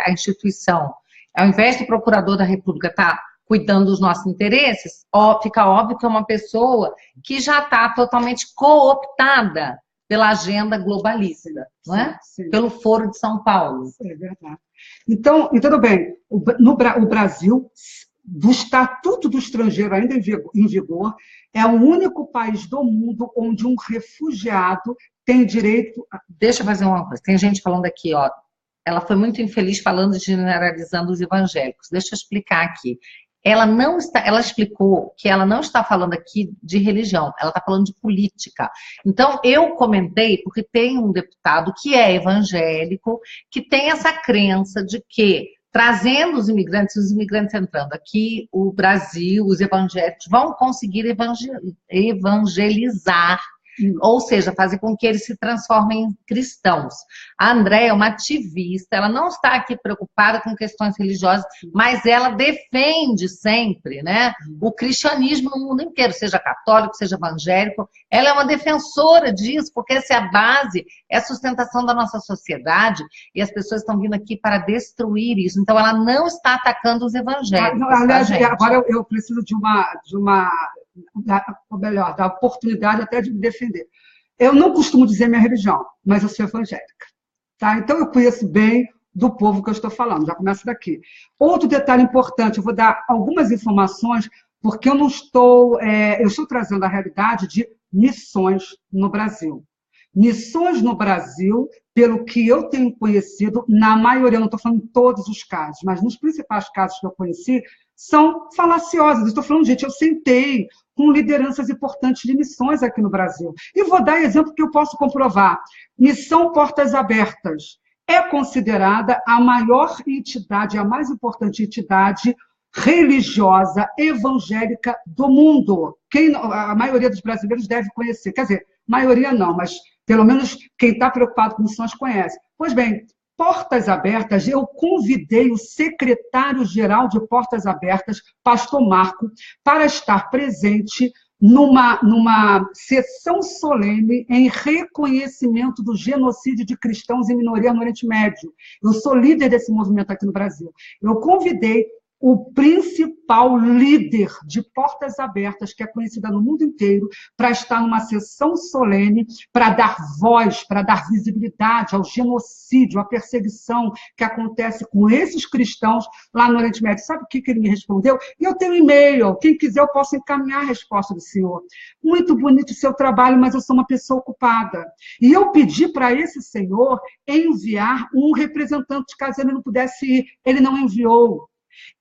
a instituição, ao invés do procurador da República estar cuidando dos nossos interesses, fica óbvio que é uma pessoa que já está totalmente cooptada pela agenda globalista, não é? Sim. Pelo Foro de São Paulo. É verdade. Então, e tudo bem, o Brasil, do Estatuto do Estrangeiro ainda em vigor, é o único país do mundo onde um refugiado tem direito a... Deixa eu fazer uma coisa, tem gente falando aqui, ó, ela foi muito infeliz falando de generalizando os evangélicos. Deixa eu explicar aqui. Ela explicou que ela não está falando aqui de religião, ela está falando de política. Então, eu comentei, porque tem um deputado que é evangélico, que tem essa crença de que, trazendo os imigrantes entrando aqui, o Brasil, os evangélicos vão conseguir evangelizar, ou seja, fazer com que eles se transformem em cristãos. A Andréia é uma ativista, ela não está aqui preocupada com questões religiosas, mas ela defende sempre, né, o cristianismo no mundo inteiro, seja católico, seja evangélico. Ela é uma defensora disso, porque essa é a base, é a sustentação da nossa sociedade, e as pessoas estão vindo aqui para destruir isso. Então, ela não está atacando os evangélicos. Aliás, agora eu preciso ou melhor, da oportunidade até de me defender. Eu não costumo dizer minha religião, mas eu sou evangélica. Tá? Então, eu conheço bem do povo que eu estou falando, já começa daqui. Outro detalhe importante, eu vou dar algumas informações, porque eu estou trazendo a realidade de missões no Brasil. Missões no Brasil, pelo que eu tenho conhecido, na maioria, eu não estou falando em todos os casos, mas nos principais casos que eu conheci, são falaciosas. Eu estou falando, gente, eu sentei com lideranças importantes de missões aqui no Brasil. E vou dar exemplo que eu posso comprovar. Missão Portas Abertas é considerada a maior entidade, a mais importante entidade religiosa evangélica do mundo. A maioria dos brasileiros deve conhecer. Quer dizer, maioria não, mas pelo menos quem está preocupado com missões conhece. Pois bem, Portas Abertas, eu convidei o secretário-geral de Portas Abertas, pastor Marco, para estar presente numa sessão solene em reconhecimento do genocídio de cristãos e minorias no Oriente Médio. Eu sou líder desse movimento aqui no Brasil. Eu convidei o principal líder de Portas Abertas, que é conhecida no mundo inteiro, para estar numa sessão solene, para dar voz, para dar visibilidade ao genocídio, à perseguição que acontece com esses cristãos lá no Oriente Médio. Sabe o que ele me respondeu? E eu tenho e-mail, quem quiser eu posso encaminhar a resposta do senhor. Muito bonito o seu trabalho, mas eu sou uma pessoa ocupada. E eu pedi para esse senhor enviar um representante, caso ele não pudesse ir. Ele não enviou.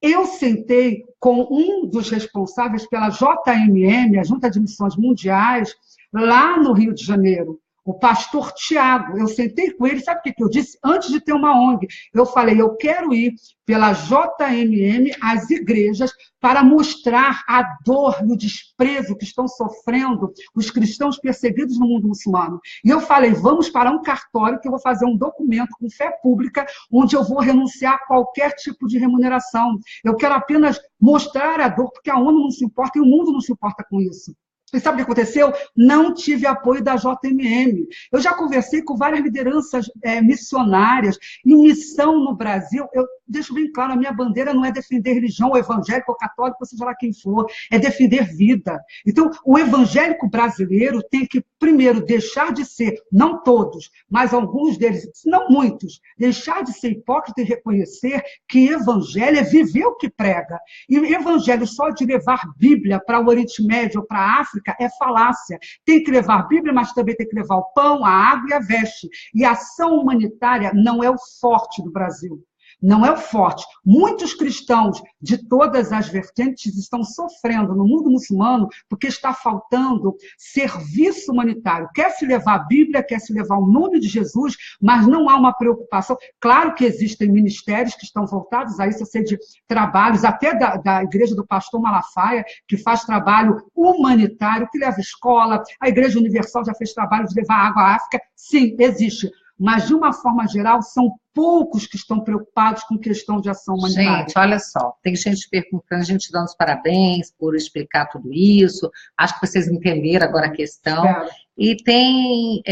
Eu sentei com um dos responsáveis pela JMM, a Junta de Missões Mundiais, lá no Rio de Janeiro, o pastor Tiago. Eu sentei com ele, sabe o que eu disse? Antes de ter uma ONG, eu falei, eu quero ir pela JMM às igrejas para mostrar a dor e o desprezo que estão sofrendo os cristãos perseguidos no mundo muçulmano. E eu falei, vamos para um cartório que eu vou fazer um documento com fé pública, onde eu vou renunciar a qualquer tipo de remuneração. Eu quero apenas mostrar a dor, porque a ONU não se importa e o mundo não se importa com isso. E sabe o que aconteceu? Não tive apoio da JMM. Eu já conversei com várias lideranças missionárias e missão no Brasil. Eu deixo bem claro, a minha bandeira não é defender religião, ou evangélico, ou católico, ou seja lá quem for, é defender vida. Então, o evangélico brasileiro tem que, primeiro, deixar de ser, não todos, mas alguns deles, não muitos, deixar de ser hipócrita e reconhecer que evangelho é viver o que prega. E evangelho só de levar Bíblia para o Oriente Médio ou para a África é falácia. Tem que levar a Bíblia, mas também tem que levar o pão, a água e a veste. E a ação humanitária não é o forte do Brasil. Não é o forte. Muitos cristãos de todas as vertentes estão sofrendo no mundo muçulmano porque está faltando serviço humanitário. Quer se levar a Bíblia, quer se levar o nome de Jesus, mas não há uma preocupação. Claro que existem ministérios que estão voltados a isso, eu sei de trabalhos, até da igreja do pastor Malafaia, que faz trabalho humanitário, que leva escola, a Igreja Universal já fez trabalho de levar água à África. Sim, existe. mas, de uma forma geral, são poucos que estão preocupados com questão de ação humanitária. Gente, olha só, tem gente perguntando, a gente dando os parabéns por explicar tudo isso, acho que vocês entenderam agora a questão. Espero. E tem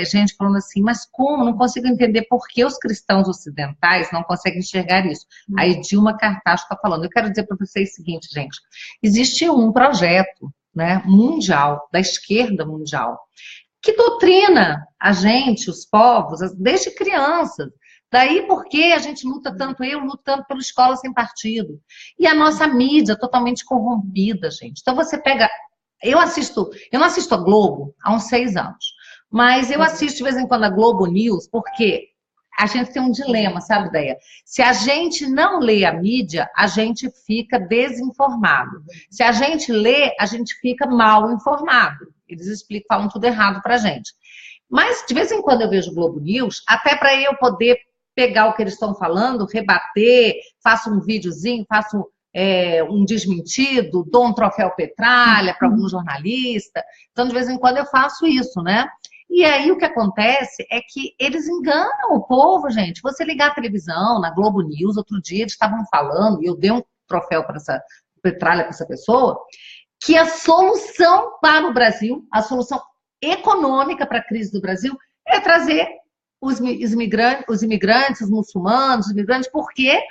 gente falando assim, mas como? Não consigo entender por que os cristãos ocidentais não conseguem enxergar isso. Aí Dilma Cartacho está falando. Eu quero dizer para vocês o seguinte, gente, existe um projeto, né, mundial, da esquerda mundial, que doutrina a gente, os povos, desde crianças. Daí porque a gente luta tanto, eu luto tanto pela escola sem partido. E a nossa mídia totalmente corrompida, gente. Então você pega... eu não assisto a Globo há uns 6 anos, mas eu assisto de vez em quando a Globo News, porque a gente tem um dilema, sabe, Deia? Se a gente não lê a mídia, a gente fica desinformado. Se a gente lê, a gente fica mal informado. Eles explicam, falam tudo errado pra gente. Mas, de vez em quando eu vejo o Globo News, até para eu poder pegar o que eles estão falando, rebater, faço um videozinho, faço um desmentido, dou um troféu Petralha para algum jornalista. Então, de vez em quando eu faço isso, né? E aí o que acontece é que eles enganam o povo, gente. Você ligar a televisão, na Globo News, outro dia eles estavam falando, e eu dei um troféu para essa Petralha para essa pessoa, que a solução para o Brasil, a solução econômica para a crise do Brasil é trazer os imigrantes, os muçulmanos, os imigrantes, porque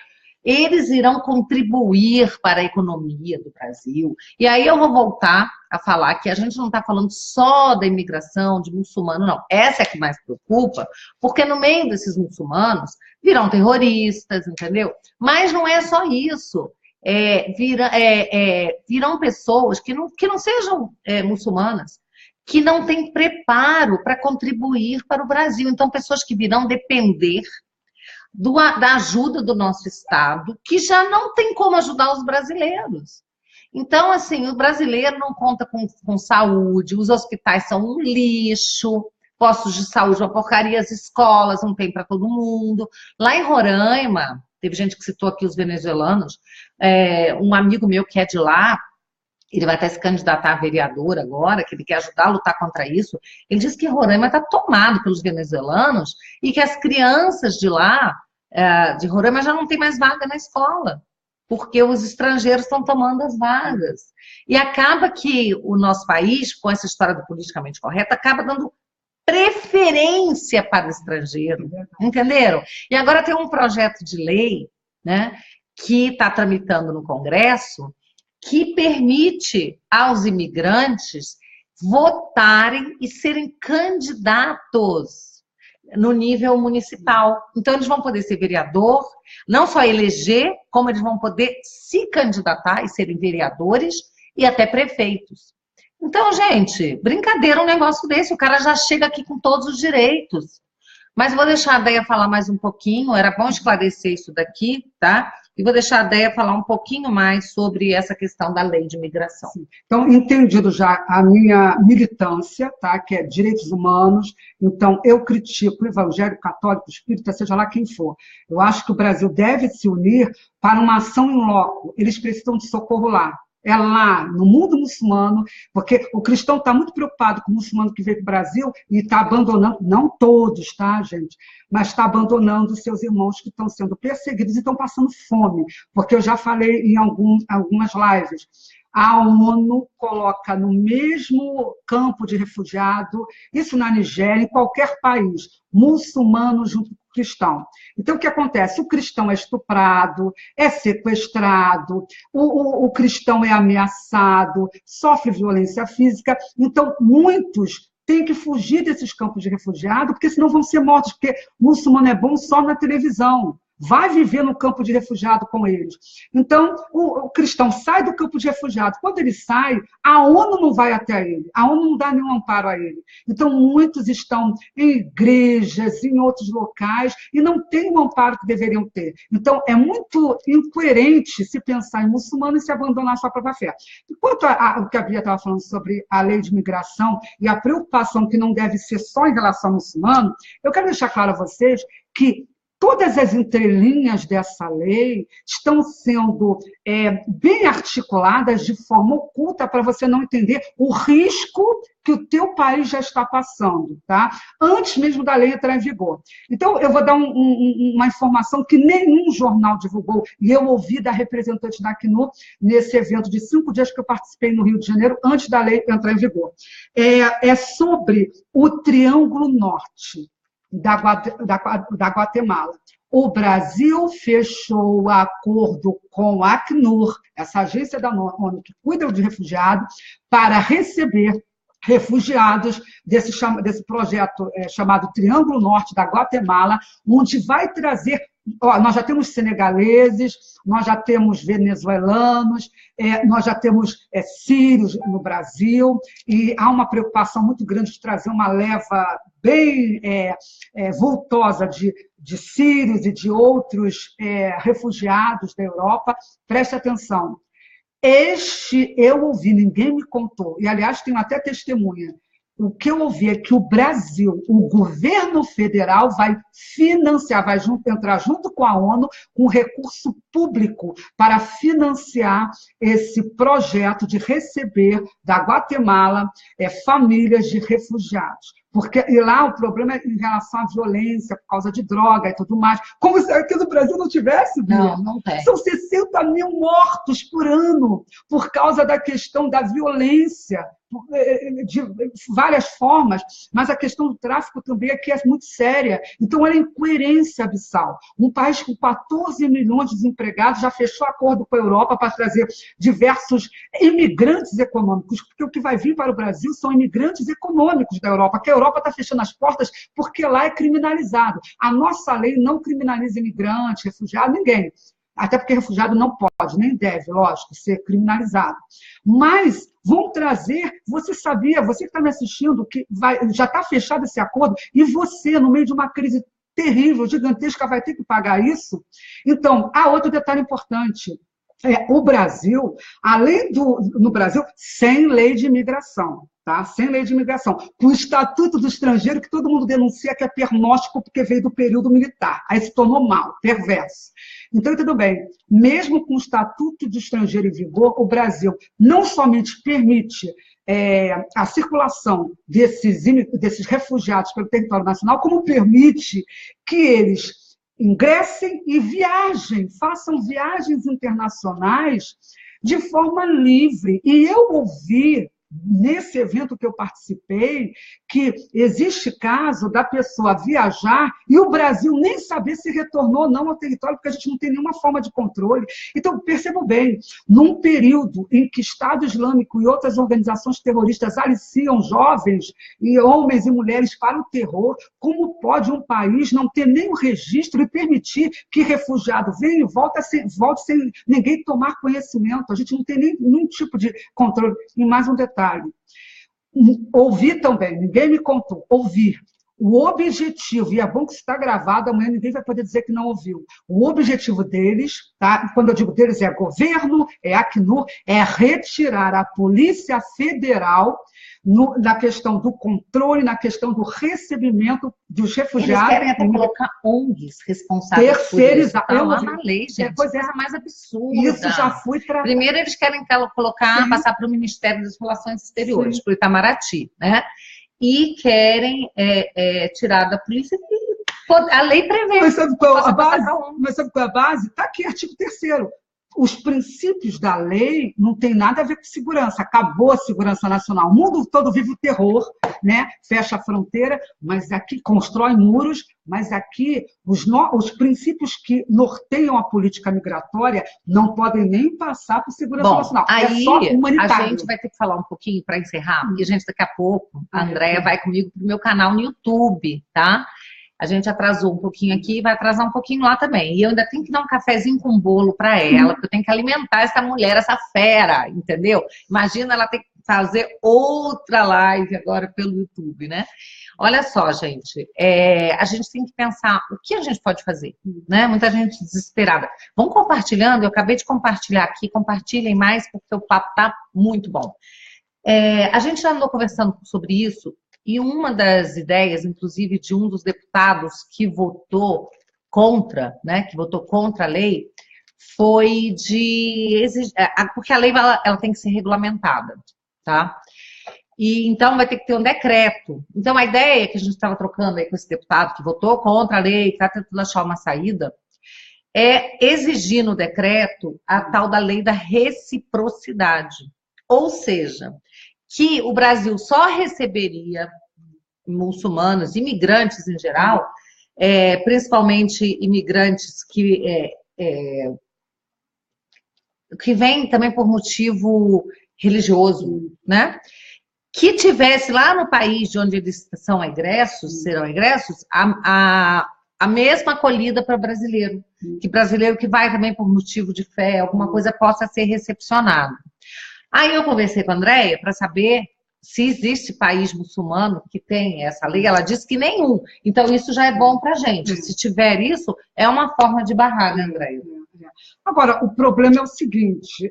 eles irão contribuir para a economia do Brasil. E aí eu vou voltar a falar que a gente não está falando só da imigração de muçulmano, não. Essa é a que mais preocupa, porque no meio desses muçulmanos virão terroristas, entendeu? Mas não é só isso. Virão pessoas que não sejam muçulmanas, que não têm preparo para contribuir para o Brasil. Então, pessoas que virão depender da ajuda do nosso Estado, que já não tem como ajudar os brasileiros. Então, assim, o brasileiro não conta com saúde, os hospitais são um lixo, postos de saúde uma porcaria, as escolas não tem para todo mundo. Lá em Roraima, teve gente que citou aqui os venezuelanos, um amigo meu que é de lá, ele vai até se candidatar a vereador agora, que ele quer ajudar a lutar contra isso. Ele diz que Roraima está tomado pelos venezuelanos e que as crianças de lá, de Roraima, já não tem mais vaga na escola, porque os estrangeiros estão tomando as vagas. E acaba que o nosso país, com essa história do politicamente correto, acaba dando preferência para o estrangeiro, entenderam? E agora tem um projeto de lei, né, que está tramitando no Congresso, que permite aos imigrantes votarem e serem candidatos no nível municipal. Então, eles vão poder ser vereador, não só eleger, como eles vão poder se candidatar e serem vereadores e até prefeitos. Então, gente, brincadeira um negócio desse, o cara já chega aqui com todos os direitos. Mas vou deixar a Deia falar mais um pouquinho, era bom esclarecer isso daqui, tá? E vou deixar a Deia falar um pouquinho mais sobre essa questão da lei de imigração. Sim. Então, entendido já a minha militância, tá? Que é direitos humanos, então eu critico o evangélico, católico, espírita, seja lá quem for. Eu acho que o Brasil deve se unir para uma ação em loco, eles precisam de socorro lá. É lá, no mundo muçulmano, porque o cristão está muito preocupado com o muçulmano que veio para o Brasil e está abandonando, não todos, tá, gente? Mas está abandonando seus irmãos que estão sendo perseguidos e estão passando fome. Porque eu já falei em algumas lives, a ONU coloca no mesmo campo de refugiado, isso na Nigéria, em qualquer país, muçulmano junto com cristão. Então, o que acontece? O cristão é estuprado, é sequestrado, o cristão é ameaçado, sofre violência física. Então, muitos têm que fugir desses campos de refugiado, porque senão vão ser mortos, porque muçulmano é bom só na televisão. Vai viver no campo de refugiado com eles. Então, o cristão sai do campo de refugiado. Quando ele sai, a ONU não vai até ele. A ONU não dá nenhum amparo a ele. Então, muitos estão em igrejas, em outros locais, e não têm o amparo que deveriam ter. Então, é muito incoerente se pensar em muçulmano e se abandonar a sua própria fé. Quanto ao que a Bia estava falando sobre a lei de imigração e a preocupação que não deve ser só em relação ao muçulmano, eu quero deixar claro a vocês que todas as entrelinhas dessa lei estão sendo bem articuladas de forma oculta para você não entender o risco que o teu país já está passando, tá? Antes mesmo da lei entrar em vigor. Então, eu vou dar uma informação que nenhum jornal divulgou, e eu ouvi da representante da Acnur nesse evento de 5 dias que eu participei no Rio de Janeiro, antes da lei entrar em vigor. É sobre o Triângulo Norte da Guatemala. O Brasil fechou o acordo com a Acnur, essa agência da ONU que cuida de refugiados, para receber refugiados desse projeto chamado Triângulo Norte da Guatemala, onde vai trazer... nós já temos senegaleses, nós já temos venezuelanos, nós já temos sírios no Brasil, e há uma preocupação muito grande de trazer uma leva bem vultosa de sírios e de outros refugiados da Europa. Preste atenção. Eu ouvi, ninguém me contou, e aliás tenho até testemunha, o que eu ouvi é que o Brasil, o governo federal vai financiar, vai entrar junto com a ONU, com recurso público para financiar esse projeto de receber da Guatemala famílias de refugiados. E lá o problema é em relação à violência, por causa de droga e tudo mais. Como se aqui no Brasil não tivesse, Bia? Não, não tem. São 60 mil mortos por ano por causa da questão da violência, de várias formas, mas a questão do tráfico também aqui é muito séria. Então, é incoerência abissal. Um país com 14 milhões de desempregados já fechou acordo com a Europa para trazer diversos imigrantes econômicos, porque o que vai vir para o Brasil são imigrantes econômicos da Europa, que a Europa está fechando as portas porque lá é criminalizado. A nossa lei não criminaliza imigrante, refugiado, ninguém. Até porque refugiado não pode, nem deve, lógico, ser criminalizado. Mas vão trazer, você sabia, você que está me assistindo, que já está fechado esse acordo, e você, no meio de uma crise terrível, gigantesca, vai ter que pagar isso? Então, há outro detalhe importante. O Brasil, no Brasil, sem lei de imigração, tá? Sem lei de imigração, com o Estatuto do Estrangeiro, que todo mundo denuncia que é pernóstico porque veio do período militar, aí se tornou mal, perverso. Então, tudo bem, mesmo com o Estatuto do Estrangeiro em vigor, o Brasil não somente permite a circulação desses refugiados pelo território nacional, como permite que eles ingressem e viajem, façam viagens internacionais de forma livre. E eu ouvi, nesse evento que eu participei, que existe caso da pessoa viajar e o Brasil nem saber se retornou ou não ao território, porque a gente não tem nenhuma forma de controle. Então, percebam bem, num período em que Estado Islâmico e outras organizações terroristas aliciam jovens, e homens e mulheres para o terror, como pode um país não ter nenhum registro e permitir que refugiado venha e volte sem ninguém tomar conhecimento? A gente não tem nenhum tipo de controle. E mais um detalhe, ouvi também, ninguém me contou, ouvi. O objetivo, e é bom que isso está gravado, amanhã ninguém vai poder dizer que não ouviu. O objetivo deles, tá? Quando eu digo deles, é governo, é Acnur, é retirar a Polícia Federal na questão do controle, na questão do recebimento dos refugiados. Eles querem até colocar ONGs responsáveis terceirizar. Por isso. Está lá na lei, gente. Pois é. Coisa mais absurda. Isso já foi tratado. Primeiro eles querem colocar, passar para o Ministério das Relações Exteriores, para o Itamaraty, né? E querem tirar da polícia. A lei prevê. Mas sabe qual é a base? Mas sabe qual é a base? Está aqui, artigo 3º. Os princípios da lei não tem nada a ver com segurança. Acabou a segurança nacional. O mundo todo vive o terror, né? Fecha a fronteira, mas aqui constrói muros, mas aqui os princípios que norteiam a política migratória não podem nem passar por segurança nacional. Aí, é só humanitário. A gente vai ter que falar um pouquinho para encerrar, porque a gente daqui a pouco, a Andréia vai comigo para o meu canal no YouTube, tá? A gente atrasou um pouquinho aqui e vai atrasar um pouquinho lá também. E eu ainda tenho que dar um cafezinho com bolo para ela, porque eu tenho que alimentar essa mulher, essa fera, entendeu? Imagina ela ter que fazer outra live agora pelo YouTube, né? Olha só, gente, a gente tem que pensar o que a gente pode fazer, né? Muita gente desesperada. Vão compartilhando, eu acabei de compartilhar aqui, compartilhem mais, porque o papo tá muito bom. A gente já andou conversando sobre isso, e uma das ideias, inclusive, de um dos deputados que votou contra, né, que votou contra a lei, foi de exigir, porque a lei ela tem que ser regulamentada, tá? E então vai ter que ter um decreto. Então a ideia que a gente estava trocando aí com esse deputado que votou contra a lei, que está tentando achar uma saída, é exigir no decreto a tal da lei da reciprocidade. Ou seja, que o Brasil só receberia muçulmanos, imigrantes em geral, principalmente imigrantes que vêm também por motivo religioso, né? Que tivesse lá no país de onde eles serão egressos, a mesma acolhida para brasileiro. Que brasileiro que vai também por motivo de fé, alguma coisa possa ser recepcionado. Aí eu conversei com a Andréia para saber se existe país muçulmano que tem essa lei. Ela disse que nenhum. Então isso já é bom para a gente. Se tiver isso, é uma forma de barrar, né, Andréia? Agora, o problema é o seguinte,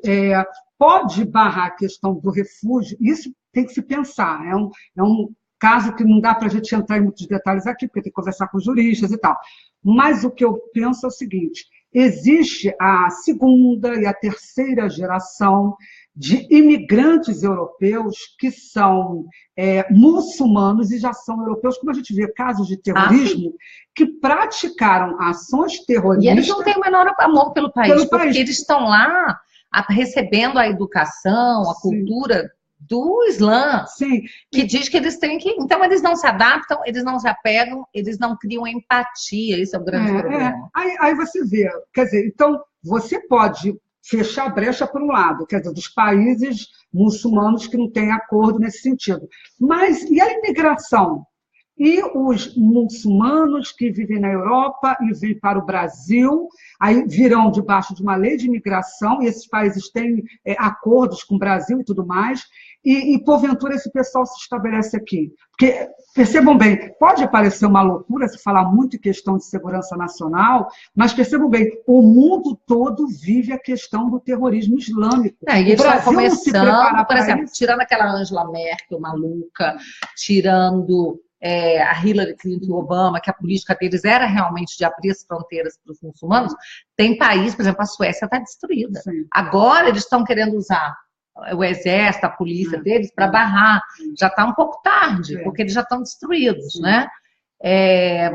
pode barrar a questão do refúgio, isso tem que se pensar, é um caso que não dá para a gente entrar em muitos detalhes aqui, porque tem que conversar com juristas e tal. Mas o que eu penso é o seguinte, existe a segunda e a terceira geração de imigrantes europeus que são muçulmanos e já são europeus, como a gente vê casos de terrorismo, que praticaram ações terroristas. E eles não têm o menor amor pelo país, porque eles estão lá recebendo a educação, a cultura do Islã, que diz que eles têm que... Então, eles não se adaptam, eles não se apegam, eles não criam empatia, esse é o grande problema. Aí você vê, quer dizer, então, você pode fechar a brecha por um lado, quer dizer, dos países muçulmanos que não têm acordo nesse sentido. Mas e a imigração? E os muçulmanos que vivem na Europa e vêm para o Brasil, aí virão debaixo de uma lei de imigração, e esses países têm acordos com o Brasil e tudo mais, e porventura esse pessoal se estabelece aqui. Porque, percebam bem, pode parecer uma loucura se falar muito em questão de segurança nacional, mas percebam bem, o mundo todo vive a questão do terrorismo islâmico. E eles estão começando, por exemplo, tirando aquela Angela Merkel maluca, tirando... a Hillary Clinton e o Obama, que a política deles era realmente de abrir as fronteiras para os muçulmanos, tem país, por exemplo, a Suécia está destruída. Agora eles estão querendo usar o exército, a polícia deles para barrar. Já está um pouco tarde, porque eles já estão destruídos, né?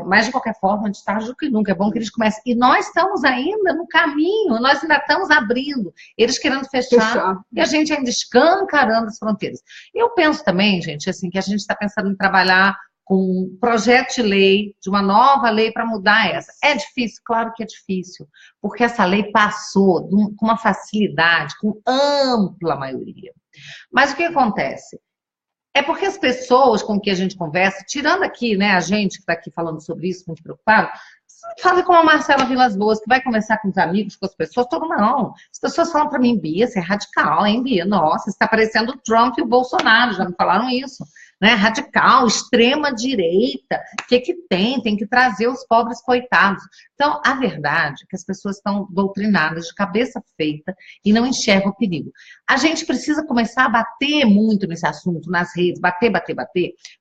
Mas, de qualquer forma, antes tarde do que nunca. É bom que eles comecem. E nós estamos ainda no caminho, nós ainda estamos abrindo. Eles querendo fechar. E a gente ainda escancarando as fronteiras. Eu penso também, gente, assim, que a gente está pensando em trabalhar com um projeto de lei, de uma nova lei para mudar essa. É difícil? Claro que é difícil, porque essa lei passou com uma facilidade, com ampla maioria. Mas o que acontece? É porque as pessoas com que a gente conversa, tirando aqui, né, a gente que está aqui falando sobre isso, muito preocupado, fala com a Marcela Vilas Boas, que vai conversar com os amigos, com as pessoas, todo não. As pessoas falam para mim, Bia, você é radical, hein, Bia? Nossa, você está parecendo o Trump e o Bolsonaro, já me falaram isso. Né? Radical, extrema direita, o que tem? Tem que trazer os pobres coitados. Então, a verdade é que as pessoas estão doutrinadas, de cabeça feita, e não enxergam o perigo. A gente precisa começar a bater muito nesse assunto, nas redes, bater.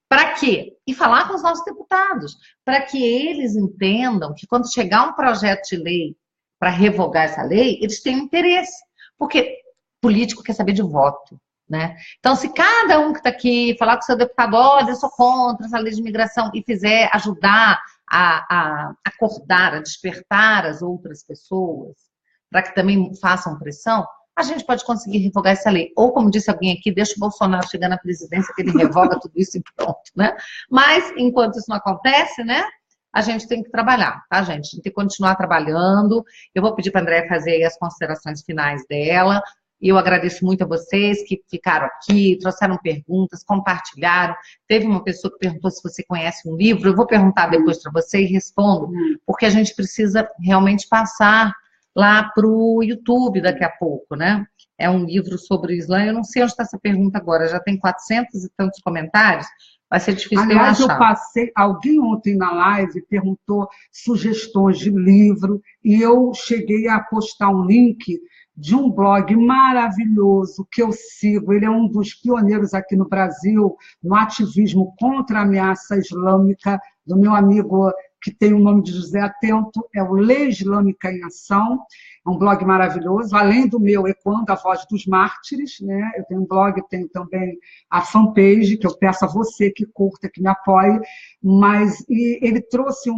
Para quê? E falar com os nossos deputados, para que eles entendam que quando chegar um projeto de lei para revogar essa lei, eles têm interesse. Porque político quer saber de voto. Né? Então, se cada um que está aqui falar com o seu deputado, olha, eu sou contra essa lei de imigração, e fizer ajudar a acordar, a despertar as outras pessoas, para que também façam pressão, a gente pode conseguir revogar essa lei. Ou, como disse alguém aqui, deixa o Bolsonaro chegar na presidência, que ele revoga tudo isso e pronto. Né? Mas, enquanto isso não acontece, né, a gente tem que trabalhar, tá, gente? A gente tem que continuar trabalhando. Eu vou pedir para a Andréia fazer aí as considerações finais dela. E eu agradeço muito a vocês que ficaram aqui, trouxeram perguntas, compartilharam. Teve uma pessoa que perguntou se você conhece um livro. Eu vou perguntar depois para você e respondo, porque a gente precisa realmente passar lá para o YouTube daqui a pouco, né? É um livro sobre o Islã. Eu não sei onde está essa pergunta agora, já tem 400 e tantos comentários. Vai ser difícil de eu achar. Eu passei, alguém ontem na live perguntou sugestões de livro, e eu cheguei a postar um link de um blog maravilhoso que eu sigo. Ele é um dos pioneiros aqui no Brasil no ativismo contra a ameaça islâmica, do meu amigo que tem o nome de José Atento, é o Lei Islâmica em Ação, é um blog maravilhoso, além do meu Ecoando a Voz dos Mártires, né? Eu tenho um blog, tenho também a fanpage, que eu peço a você que curta, que me apoie, mas ele trouxe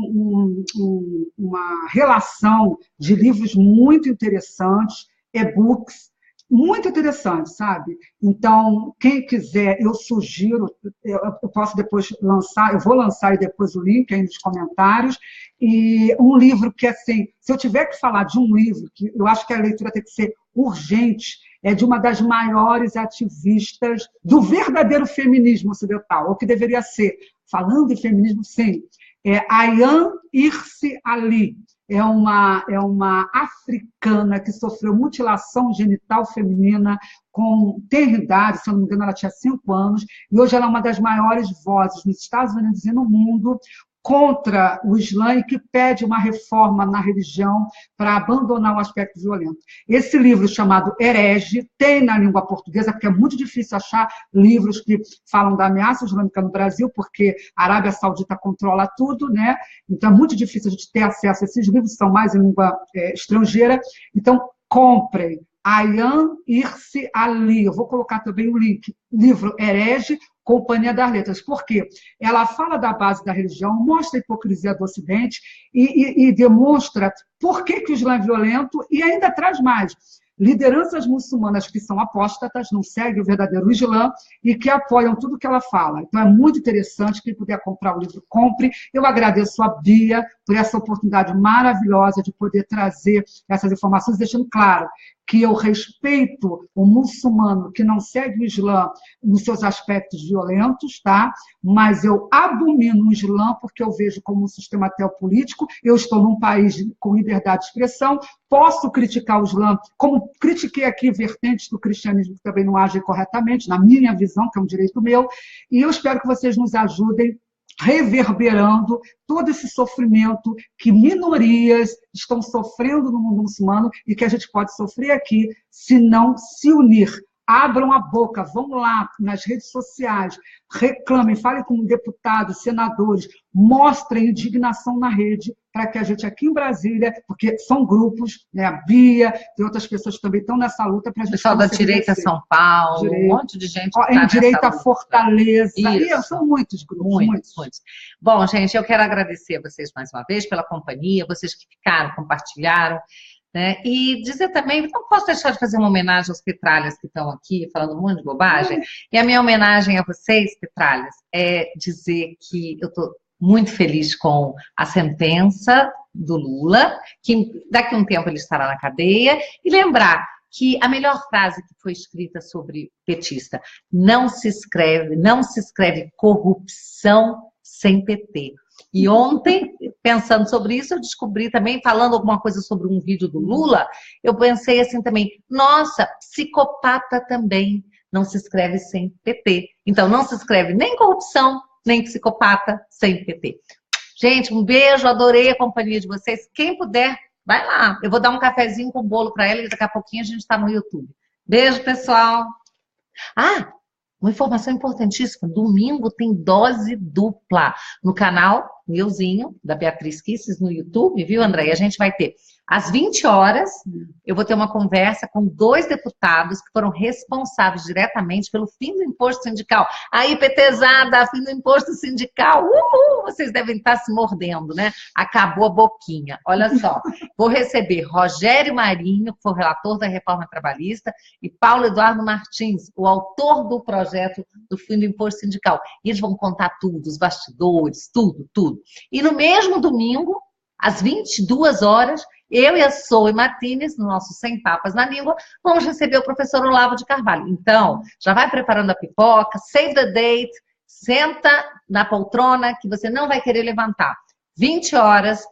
uma relação de livros muito interessantes, e-books, muito interessante, sabe? Então, quem quiser, eu sugiro, eu posso depois lançar, eu vou lançar aí depois o link aí nos comentários, e um livro que, assim, se eu tiver que falar de um livro, que eu acho que a leitura tem que ser urgente, é de uma das maiores ativistas do verdadeiro feminismo ocidental, ou que deveria ser, falando em feminismo, sim, é Ayaan Hirsi Ali. É uma africana que sofreu mutilação genital feminina com tenridade, se eu não me engano, ela tinha 5 anos, e hoje ela é uma das maiores vozes nos Estados Unidos e no mundo contra o Islã e que pede uma reforma na religião para abandonar o aspecto violento. Esse livro chamado Herege tem na língua portuguesa, porque é muito difícil achar livros que falam da ameaça islâmica no Brasil, porque a Arábia Saudita controla tudo, né? Então é muito difícil a gente ter acesso a esses livros, são mais em língua estrangeira. Então, comprem. Ayaan Hirsi Ali, eu vou colocar também o link, livro Herege, Companhia das Letras. Por quê? Ela fala da base da religião, mostra a hipocrisia do Ocidente e demonstra por que o Islã é violento e ainda traz mais. Lideranças muçulmanas que são apóstatas, não seguem o verdadeiro Islã e que apoiam tudo que ela fala. Então é muito interessante, quem puder comprar o livro, compre. Eu agradeço a Bia por essa oportunidade maravilhosa de poder trazer essas informações, deixando claro que eu respeito o muçulmano que não segue o Islã nos seus aspectos violentos, tá? Mas eu abomino o Islã porque eu vejo como um sistema teopolítico, eu estou num país com liberdade de expressão, posso criticar o Islã, como critiquei aqui vertentes do cristianismo que também não agem corretamente, na minha visão, que é um direito meu, e eu espero que vocês nos ajudem reverberando todo esse sofrimento que minorias estão sofrendo no mundo muçulmano e que a gente pode sofrer aqui se não se unir. Abram a boca, vão lá nas redes sociais, reclamem, falem com deputados, senadores, mostrem indignação na rede para que a gente aqui em Brasília, porque são grupos, né, a Bia, tem outras pessoas que também estão nessa luta para a gente... Pessoal da Direita São Paulo, direito, um monte de gente que está Direita luta. Fortaleza, são muitos grupos. Muitos. Bom, gente, eu quero agradecer a vocês mais uma vez pela companhia, vocês que ficaram, compartilharam, né? E dizer também, não posso deixar de fazer uma homenagem aos petralhas que estão aqui, falando um monte de bobagem, e a minha homenagem a vocês, petralhas, é dizer que eu estou muito feliz com a sentença do Lula, que daqui a um tempo ele estará na cadeia, e lembrar que a melhor frase que foi escrita sobre petista, não se escreve corrupção sem PT. E ontem, pensando sobre isso, eu descobri também, falando alguma coisa sobre um vídeo do Lula, eu pensei assim também, nossa, psicopata também não se escreve sem PT. Então, não se escreve nem corrupção, nem psicopata sem PT. Gente, um beijo, adorei a companhia de vocês. Quem puder, vai lá. Eu vou dar um cafezinho com bolo para ela e daqui a pouquinho a gente está no YouTube. Beijo, pessoal. Ah, uma informação importantíssima. Domingo tem dose dupla no canal meuzinho, da Beatriz Kisses, no YouTube, viu, André? A gente vai ter, às 20 horas, eu vou ter uma conversa com 2 deputados que foram responsáveis diretamente pelo fim do imposto sindical. Aí, petezada, fim do imposto sindical, vocês devem estar se mordendo, né? Acabou a boquinha. Olha só, vou receber Rogério Marinho, que foi o relator da reforma trabalhista, e Paulo Eduardo Martins, o autor do projeto do fim do imposto sindical. E eles vão contar tudo, os bastidores, tudo. E no mesmo domingo, às 22 horas, eu e a Zoe Martínez, no nosso 100 Papas na Língua, vamos receber o professor Olavo de Carvalho. Então, já vai preparando a pipoca, save the date, senta na poltrona que você não vai querer levantar. 20 horas,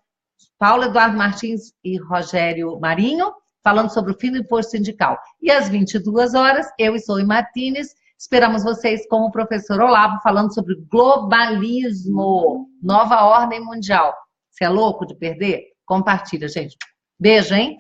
Paulo Eduardo Martins e Rogério Marinho, falando sobre o fim do imposto sindical. E às 22 horas, eu e Zoe Martínez, esperamos vocês com o professor Olavo falando sobre globalismo, nova ordem mundial. Você é louco de perder? Compartilha, gente. Beijo, hein?